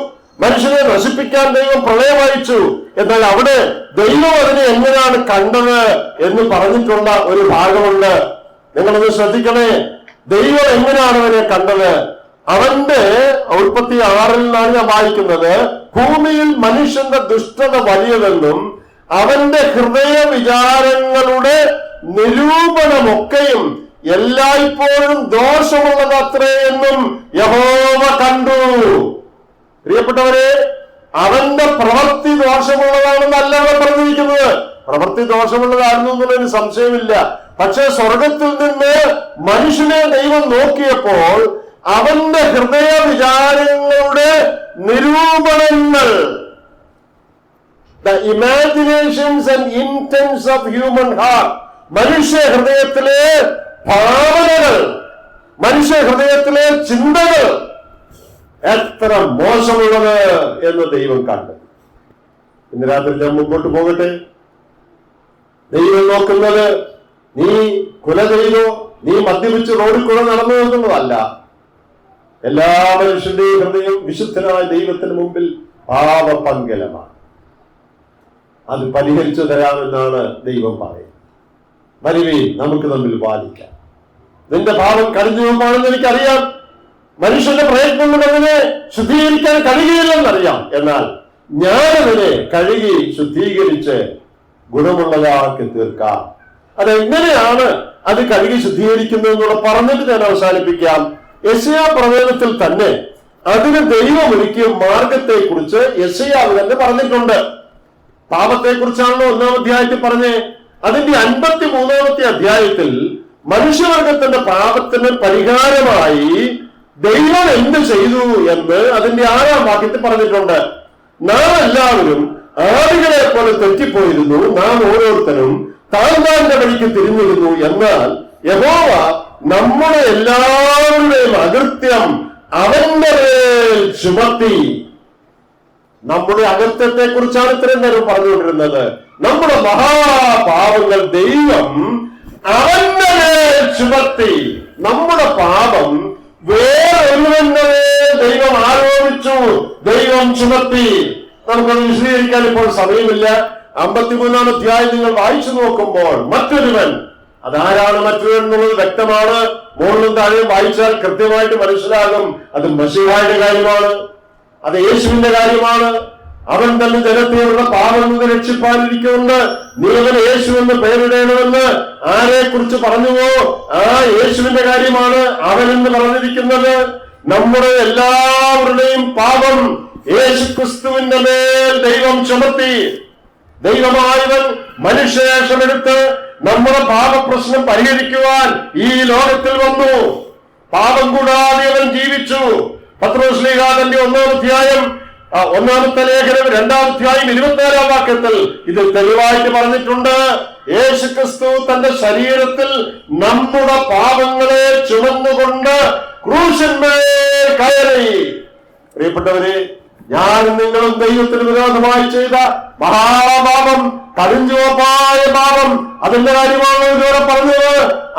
മനുഷ്യനെ നശിപ്പിക്കാൻ ദൈവം പ്രളയം അയച്ചു. എന്നാൽ അവിടെ ദൈവം അതിനെ എങ്ങനെയാണ് കണ്ടത് എന്ന് പറഞ്ഞിട്ടുള്ള ഒരു ഭാഗമുണ്ട്. നിങ്ങളത് ശ്രദ്ധിക്കണേ. ദൈവം എങ്ങനെയാണ് അവനെ കണ്ടത്? അവന്റെ ഉൽപ്പത്തി 6-ൽ ഞാൻ വായിക്കുന്നത്, ഭൂമിയിൽ മനുഷ്യന്റെ ദുഷ്ടത വലിയതെന്നും അവന്റെ ഹൃദയ വിചാരങ്ങളുടെ നിരൂപണമൊക്കെയും എല്ലായ്പ്പോഴും ദോഷമുള്ളതത്രേ എന്നും യഹോവ കണ്ടു. പ്രിയപ്പെട്ടവരെ, അവന്റെ പ്രവൃത്തി ദോഷമുള്ളതാണെന്നല്ല അവിടെ പറഞ്ഞിരിക്കുന്നത്. പ്രവൃത്തി ദോഷമുള്ളതായിരുന്നു എന്നുള്ളൊരു സംശയമില്ല. പക്ഷെ സ്വർഗത്തിൽ നിന്ന് മനുഷ്യനെ ദൈവം നോക്കിയപ്പോൾ അവന്റെ ഹൃദയ വിചാരങ്ങളുടെ നിരൂപണങ്ങൾ, the imaginations and intents of human heart, മനുഷ്യ ഹൃദയത്തിലെ ഭാവനകൾ, മനുഷ്യ ഹൃദയത്തിലെ ചിന്തകൾ എത്ര മോശമുള്ളത് എന്ന് ദൈവം കണ്ടു. ഇന്ന് രാത്രി ഞാൻ മുമ്പോട്ട് പോകട്ടെ. ദൈവം നോക്കുന്നത് നീ കൊല ചെയ്തോ, നീ മദ്യപിച്ച് റോഡിൽ കൂടെ നടന്നു നോക്കുന്നതല്ല. എല്ലാ മനുഷ്യന്റെയും ഹൃദയം വിശുദ്ധനായ ദൈവത്തിന് മുമ്പിൽ പാപപങ്കലമാണ്. അത് പരിഹരിച്ചു തരാമെന്നാണ് ദൈവം പറയുന്നത്. വരുവീൻ, നമുക്ക് തമ്മിൽ വാദിക്കാം. നിന്റെ പാപം കടിഞ്ഞു നോക്കാണെന്ന് എനിക്കറിയാം. മനുഷ്യന്റെ പ്രയത്നം കൊണ്ട് അതിനെ ശുദ്ധീകരിക്കാൻ കഴിയുകയില്ലെന്നറിയാം. എന്നാൽ ഞാനതിനെ കഴുകി ശുദ്ധീകരിച്ച് ഗുണമുള്ളതാക്കി തീർക്കാം. അതെങ്ങനെയാണ് അത് കഴുകി ശുദ്ധീകരിക്കുന്നു എന്നുള്ള പറഞ്ഞിട്ട് ഞാൻ അവസാനിപ്പിക്കാം. യെശയ്യാ പ്രവചനത്തിൽ തന്നെ അതിന് ദൈവം ഒരുക്കിയ മാർഗത്തെ കുറിച്ച് യെശയ്യാവ് തന്നെ പറഞ്ഞിട്ടുണ്ട്. പാപത്തെ കുറിച്ചാണല്ലോ 1-ാം അധ്യായത്തിൽ പറഞ്ഞേ. അതിന്റെ 53-ാമത്തെ അധ്യായത്തിൽ മനുഷ്യവർഗത്തിന്റെ പാപത്തിന് പരിഹാരമായി ദൈവം എന്ത് ചെയ്തു എന്ന് അതിന്റെ 6-ാം വാക്യത്തിൽ പറഞ്ഞിട്ടുണ്ട്. നാം എല്ലാവരും ആടുകളെ പോലെ തെറ്റിപ്പോയിരുന്നു, നാം ഓരോരുത്തരും താന്താന്റെ വഴിക്ക് തിരിഞ്ഞിരുന്നു. എന്നാൽ യഹോവ നമ്മുടെ എല്ലാവരുടെയും അകൃത്യം അവന്റെ മേൽ ചുമത്തി. നമ്മുടെ അകൃത്യത്തെ കുറിച്ചാണ് ഇത്രയും നേരം പറഞ്ഞുകൊണ്ടിരുന്നത്. നമ്മുടെ മഹാപാപങ്ങൾ ദൈവം അവന്റെ മേൽ ചുമത്തി. നമ്മുടെ പാപം വേറൊരുവന്റെ മേൽ ദൈവം ആരോപിച്ചു, ദൈവം ചുമത്തി. നമുക്കത് വിശദീകരിക്കാൻ ഇപ്പോൾ സമയമില്ല. 53-ാം അധ്യായം നിങ്ങൾ വായിച്ചു നോക്കുമ്പോൾ മറ്റൊരുവൻ, അതാരാണ് മറ്റൊരുവൻ എന്നുള്ളത് വ്യക്തമാണ്. മുകളിലും താഴെയും വായിച്ചാൽ കൃത്യമായിട്ട് മനസ്സിലാകും. അത് മശീഹായുടെ കാര്യമാണ്, അത് യേശുവിന്റെ കാര്യമാണ്. അവൻ തന്നെ ജനത്തെയുള്ള പാപം നിന്ന് രക്ഷിപ്പാനിരിക്കുന്നുണ്ട്. നീ അവൻ യേശു എന്ന് പേരിടണമെന്ന് ആരെ കുറിച്ച് പറഞ്ഞുവോ ആ യേശുവിന്റെ കാര്യമാണ് അവൻ എന്ന് പറഞ്ഞിരിക്കുന്നത്. നമ്മുടെ എല്ലാവരുടെയും പാപം യേശു ക്രിസ്തുവിന്റെ മേൽ ദൈവം ചുമത്തി. ദൈവമായവൻ മനുഷ്യവേഷമെടുത്ത് നമ്മുടെ പാപപ്രശ്നം പരിഹരിക്കുവാൻ ഈ ലോകത്തിൽ വന്നു. പാപം കൂടാതെ അവൻ ജീവിച്ചു. പത്രോസ് തന്റെ 1-ാം അധ്യായം 1-ാമത്തെ ലേഖനം 2-ാം അധ്യായം 24-ാം വാക്യത്തിൽ ഇത് തെളിവായിട്ട് പറഞ്ഞിട്ടുണ്ട്. യേശു ക്രിസ്തു തന്റെ ശരീരത്തിൽ നമ്മുടെ പാപങ്ങളെ ചുമന്നുകൊണ്ട് ക്രൂശന്മേൽ കയറി. പ്രിയപ്പെട്ടവരെ, ഞാനും നിങ്ങളും ദൈവത്തിന് വിരോധമായി ചെയ്ത മഹാപാപം, കടുഞ്ചുവപ്പായ പാപം, അതിന്റെ കാര്യമാണ് ഇതുവരെ പറഞ്ഞത്.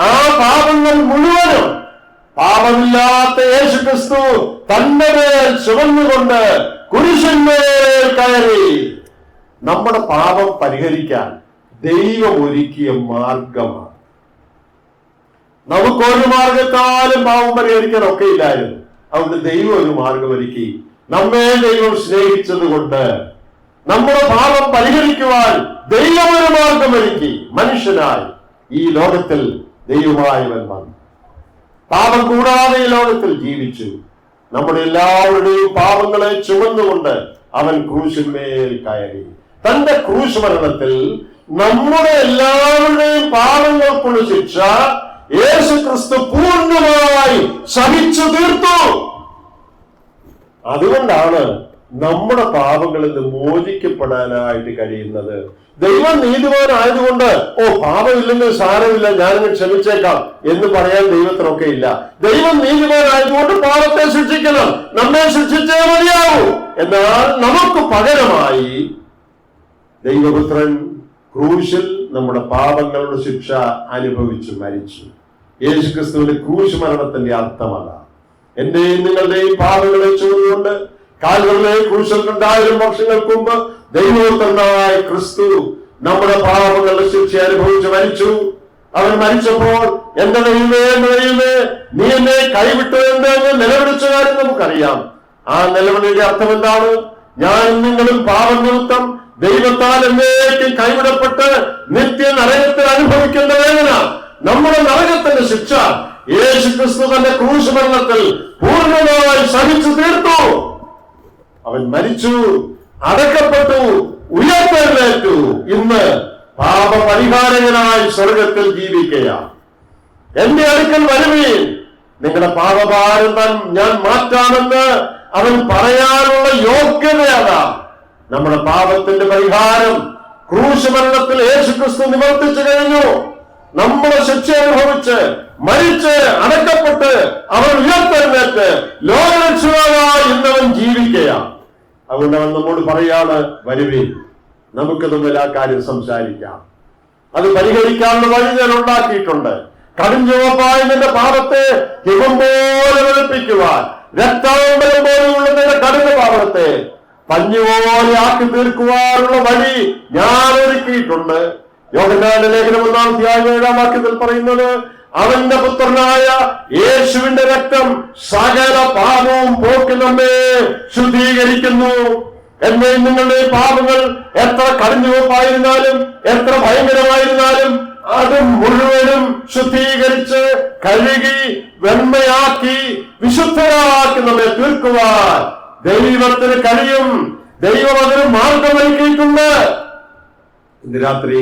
ആ പാപങ്ങൾ മുഴുവനും പാപമില്ലാത്ത യേശു ക്രിസ്തു തന്റെ മേൽ ചുമന്നുകൊണ്ട് കുരിശന്മേൽ കയറി. നമ്മുടെ പാപം പരിഹരിക്കാൻ ദൈവം ഒരുക്കിയ മാർഗമാണ്. നമുക്കൊരു മാർഗത്താലും പാപം പരിഹരിക്കാൻ ഒക്കെ ഇല്ലായിരുന്നു. അതുകൊണ്ട് ദൈവം ഒരു മാർഗം ഒരുക്കി. നമ്മെ ദൈവം സ്നേഹിച്ചത് കൊണ്ട് നമ്മുടെ പാപം പരിഹരിക്കുവാൻ ദൈവം ഒരു മാർഗം ഒരുക്കി. മനുഷ്യനായി ഈ ലോകത്തിൽ ദൈവമായവൻ വന്നു. പാപം കൂടാതെ ഈ ലോകത്തിൽ ജീവിച്ചു. നമ്മുടെ എല്ലാവരുടെയും പാപങ്ങളെ ചുമന്നുകൊണ്ട് അവൻ ക്രൂശിന്മേൽ കയറി. തന്റെ ക്രൂശ് മരണത്തിൽ നമ്മുടെ എല്ലാവരുടെയും പാപങ്ങൾക്കുള്ള ശിക്ഷ യേശു ക്രിസ്തു പൂർണ്ണമായി സഹിച്ചു തീർത്തു. അതുകൊണ്ടാണ് നമ്മുടെ പാപങ്ങളിൽ നിന്ന് മോചിക്കപ്പെടാനായിട്ട് കഴിയുന്നത്. ദൈവം നീതിമാനായതുകൊണ്ട് പാപമില്ലെങ്കിൽ സാരമില്ല, ഞാനങ്ങ് ക്ഷമിച്ചേക്കാം എന്ന് പറയാൻ ദൈവത്തിനൊക്കെ ഇല്ല. ദൈവം നീതിമാനായതുകൊണ്ട് പാപത്തെ ശിക്ഷിക്കണം, നമ്മെ ശിക്ഷിച്ചേ മതിയാവൂ. എന്നാൽ നമുക്ക് പകരമായി ദൈവപുത്രൻ ക്രൂശിൽ നമ്മുടെ പാപങ്ങളുടെ ശിക്ഷ അനുഭവിച്ചു മരിച്ചു. യേശു ക്രിസ്തുവിന്റെ ക്രൂശ് മരണത്തിന്റെ അർത്ഥമല്ല. എന്റെയും നിങ്ങളുടെയും പാപങ്ങളെ ചുമന്നുകൊണ്ട് കാൽവരിലെ ക്രൂശിൽ 2000 വർഷങ്ങൾക്ക് മുമ്പ് ദൈവപുത്രനായ ക്രിസ്തു നമ്മുടെ പാപങ്ങളുടെ ശിക്ഷ അനുഭവിച്ച് മരിച്ചു. അവൻ മരിച്ചപ്പോൾ എന്റെ ദൈവമേ നീ എന്നെ കൈവിട്ടു എന്ന് നിലവിളിച്ച കാര്യം നമുക്കറിയാം. ആ നിലവിളിയുടെ അർത്ഥം എന്താണ്? ഞാൻ നിങ്ങളും പാപം നിമിത്തം ദൈവത്താൽ എന്നേക്കും കൈവിടപ്പെട്ട് നിത്യ നരകത്തിൽ അനുഭവിക്കേണ്ട വേദന, നമ്മുടെ നരകത്തിന്റെ ശിക്ഷ യേശു ക്രിസ്തു തന്റെ ക്രൂശ് മരണത്തിൽ പൂർണ്ണമായി സഹിച്ചു തീർത്തു. അവൻ മരിച്ചു, അടക്കപ്പെട്ടു, ഉയർത്തെഴുന്നേറ്റു. ഇന്ന് പാപപരിഹാരകനായി സ്വർഗത്തിൽ ജീവിക്കുകയാണ്. എന്റെ അടുക്കൽ വരുവീൻ, നിങ്ങളുടെ പാപഭാരം ഞാൻ മാറ്റാമെന്ന് അവൻ പറയാനുള്ള യോഗ്യതയാണ്. നമ്മുടെ പാപത്തിന്റെ പരിഹാരം ക്രൂശ് മരണത്തിൽ യേശു ക്രിസ്തു നിവർത്തിച്ചു കഴിഞ്ഞു. നമ്മുടെ ശിക്ഷ അനുഭവിച്ച് മരിച്ച് അടക്കപ്പെട്ട് അവൻ ഉയർത്തെഴുന്നേറ്റ് ലോകരക്ഷകനായി ഇന്നവൻ ജീവിക്കുകയാണ്. അതുകൊണ്ട് അവൻ നമ്മോട് പറയാണ്, വരുവീൻ, നമുക്ക് തമ്മിൽ ആ കാര്യം സംസാരിക്കാം. അത് പരിഹരിക്കാനുള്ള വഴി ഞാൻ ഉണ്ടാക്കിയിട്ടുണ്ട്. കടുഞ്ചുവപ്പായ നിന്റെ പാപത്തെ ഹിമം പോലെ വെളുപ്പിക്കുവാൻ, രക്താംബരം പോലെയുള്ള നിന്റെ കടുത്ത പാപത്തെ പഞ്ഞുപോലെ ആക്കി തീർക്കുവാനുള്ള വഴി ഞാൻ ഒരുക്കിയിട്ടുണ്ട്. യോഹന്നാന്റെ ലേഖനം 1-ാം അധ്യായം 7-ാം വാക്യത്തിൽ പറയുന്നത്, അവന്റെ പുത്രനായ യേശുവിന്റെ രക്തം സകല പാപവും പോക്കി നമ്മെ ശുദ്ധീകരിക്കുന്നു. എന്നെയും നിങ്ങളുടെ പാപങ്ങൾ എത്ര കടുഞ്ചുവപ്പായിരുന്നാലും എത്ര ഭയങ്കരമായിരുന്നാലും അത് മുഴുവനും ശുദ്ധീകരിച്ച് കഴുകി വെണ്മയാക്കി വിശുദ്ധരാക്കി നമ്മെ തീർക്കുവാൻ ദൈവത്തിന് കഴിയും. ദൈവം അതിന് മാർഗമൊരുക്കിയിട്ടുണ്ട്. ഇന്ന് രാത്രി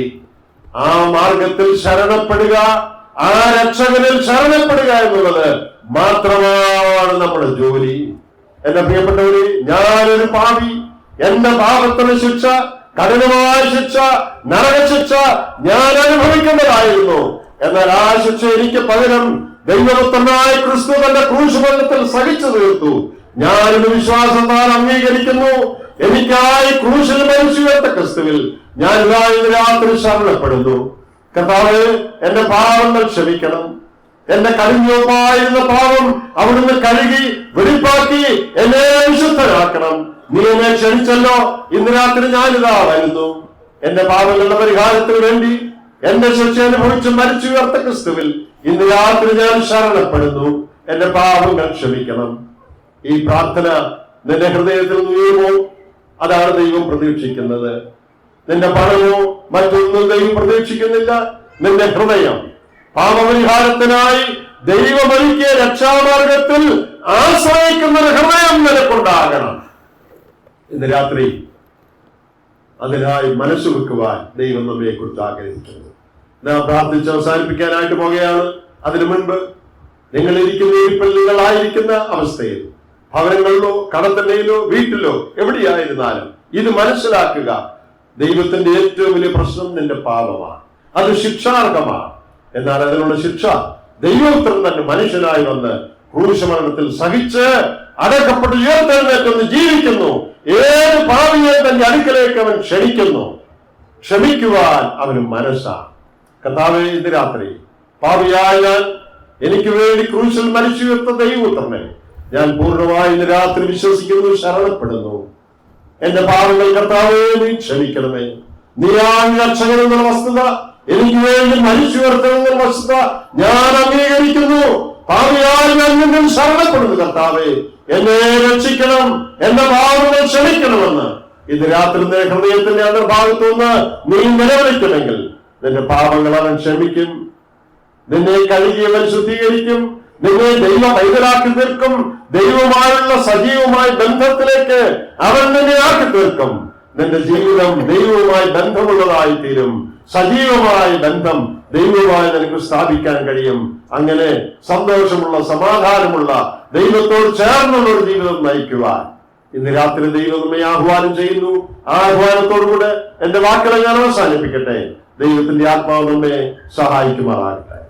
ആ മാർഗത്തിൽ ശരണപ്പെടുക, ആ രക്ഷകനിൽ ശരണപ്പെടുക എന്നുള്ളത് മാത്രമാണ് നമ്മുടെ ജോലി. എന്റെ പ്രിയപ്പെട്ടവര്, ഞാനൊരു പാപി. എന്റെ പാപത്തിന് ശിക്ഷ, കഠിനമായ ശിക്ഷ, നരകശിക്ഷ ഞാൻ അനുഭവിക്കേണ്ടതായിരുന്നു. എന്നാൽ ആ ശിക്ഷ എനിക്ക് പകരം ദൈവപുത്രനായ ക്രിസ്തു തന്റെ ക്രൂശുമരണത്തിൽ സഹിച്ചു തീർത്തു. ഞാനൊരു വിശ്വാസത്താൽ അംഗീകരിക്കുന്നു. എനിക്കായി ക്രൂശിൽ മരിച്ചുയർത്ത ക്രിസ്തുവിൽ ഞാൻ ഇന്ന് രാത്രി ശരണപ്പെടുന്നു. കർത്താവേ, എന്റെ പാപങ്ങൾ ക്ഷമിക്കണം. എന്റെ കടിഞ്ഞോപ്പായിരുന്ന പാപം അവിടുന്ന് കഴുകി വെടിപ്പാക്കി എന്നെ വിശുദ്ധനാക്കണം. നീ എന്നെ ക്ഷണിച്ചല്ലോ. ഇന്ന് രാത്രി ഞാനിതാ വരുന്നു. എന്റെ പാപങ്ങളുടെ പരിഹാരത്തിന് വേണ്ടി എന്റെ ശിക്ഷ അനുഭവിച്ച് മരിച്ചുയർത്ത ക്രിസ്തുവിൽ ഇന്ന് രാത്രി ഞാൻ ശരണപ്പെടുന്നു. എന്റെ പാപങ്ങൾ ക്ഷമിക്കണം. ഈ പ്രാർത്ഥന നിന്റെ ഹൃദയത്തിൽ നീങ്ങുമോ? അതാണ് ദൈവം പ്രതീക്ഷിക്കുന്നത്. നിന്റെ പണമോ മറ്റൊന്നും ദൈവം പ്രതീക്ഷിക്കുന്നില്ല. നിന്റെ ഹൃദയം പാപപരിഹാരത്തിനായി ദൈവമൊരുക്കിയ രക്ഷാമാർഗത്തിൽ ആശ്രയിക്കുന്ന ഒരു ഹൃദയം നിനക്കുണ്ടാകണം. ഇന്ന് രാത്രി അതിനായി മനസ്സ് വെക്കുവാൻ ദൈവം നമ്മെ കുറിച്ച് ആഗ്രഹിക്കുന്നു. നാം പ്രാർത്ഥിച്ച് അവസാനിപ്പിക്കാനായിട്ട് പോകുകയാണ്. അതിനു മുൻപ് നിങ്ങൾ ഇരിക്കുന്ന ഇരിപ്പിൽ നിങ്ങളായിരിക്കുന്ന അവസ്ഥയിൽ, ഭവനങ്ങളിലോ കടത്തണ്ണയിലോ വീട്ടിലോ എവിടെയായിരുന്നാലും ഇത് മനസ്സിലാക്കുക. ദൈവത്തിന്റെ ഏറ്റവും വലിയ പ്രശ്നം നിന്റെ പാപമാണ്. അത് ശിക്ഷാർഹമാണ്. എന്നാൽ അതിനുള്ള ശിക്ഷ ദൈവോത്തരം തന്നെ മനുഷ്യനായി വന്ന് ക്രൂശമരണത്തിൽ സഹിച്ച് അടക്കപ്പെട്ട് ഉയർത്തെഴുന്നേറ്റൊന്ന് ജീവിക്കുന്നു. ഏത് പാപിയെ തന്റെ അടുക്കലേക്ക് അവൻ ക്ഷണിക്കുന്നു. ക്ഷമിക്കുവാൻ അവന് മനസ്സാണ്. കർത്താവേ, ഇന്ന് രാത്രി പാപിയായ ഞാൻ, എനിക്ക് വേണ്ടി ക്രൂശിൽ മരിച്ചുയർത്ത ദൈവോത്തരനെ ഞാൻ പൂർണ്ണമായി ഇന്ന് രാത്രി വിശ്വസിക്കുന്നു, ശരണപ്പെടുന്നു. എന്റെ പാപങ്ങൾ കർത്താവേ നീ ക്ഷമിക്കണമേ. നീയാണ് രക്ഷകൻ എന്നുള്ള വസ്തുത, എനിക്ക് വേണ്ടി മരിച്ചുയർത്തണമെന്ന വസ്തുത ഞാൻ അംഗീകരിക്കുന്നു. പാപിയായി ഞാൻ നിന്നിൽ ശരണപ്പെടുന്നു. കർത്താവേ, എന്നെ രക്ഷിക്കണം, എന്റെ പാപങ്ങൾ ക്ഷമിക്കണമെന്ന് ഇന്ന് രാത്രി നിന്റെ ഹൃദയത്തിന്റെ അന്തർഭാഗത്തുനിന്ന് നീ നിലവിളിക്കുമെങ്കിൽ നിന്റെ പാപങ്ങൾ അവൻ ക്ഷമിക്കും. നിന്നെ കഴുകിയവൻ ശുദ്ധീകരിക്കും. നിന്നെ ദൈവ പൈതലാക്കി തീർക്കും. ദൈവമായുള്ള സജീവമായ ബന്ധത്തിലേക്ക് അവൻ നിന്നെ ആക്കി തീർക്കും. നിന്റെ ജീവിതം ദൈവവുമായി ബന്ധമുള്ളതായി തീരും. സജീവമായ ബന്ധം ദൈവവുമായി നിനക്ക് സ്ഥാപിക്കാൻ കഴിയും. അങ്ങനെ സന്തോഷമുള്ള, സമാധാനമുള്ള, ദൈവത്തോട് ചേർന്നുള്ള ഒരു ജീവിതം നയിക്കുവാൻ ഇന്ന് രാത്രി ദൈവം നമ്മെ ആഹ്വാനം ചെയ്യുന്നു. ആ ആഹ്വാനത്തോടുകൂടെ എന്റെ വാക്കുകളെ ഞാൻ അവസാനിപ്പിക്കട്ടെ. ദൈവത്തിന്റെ ആത്മാവ് നമ്മെ സഹായിക്കുമാറാകട്ടെ.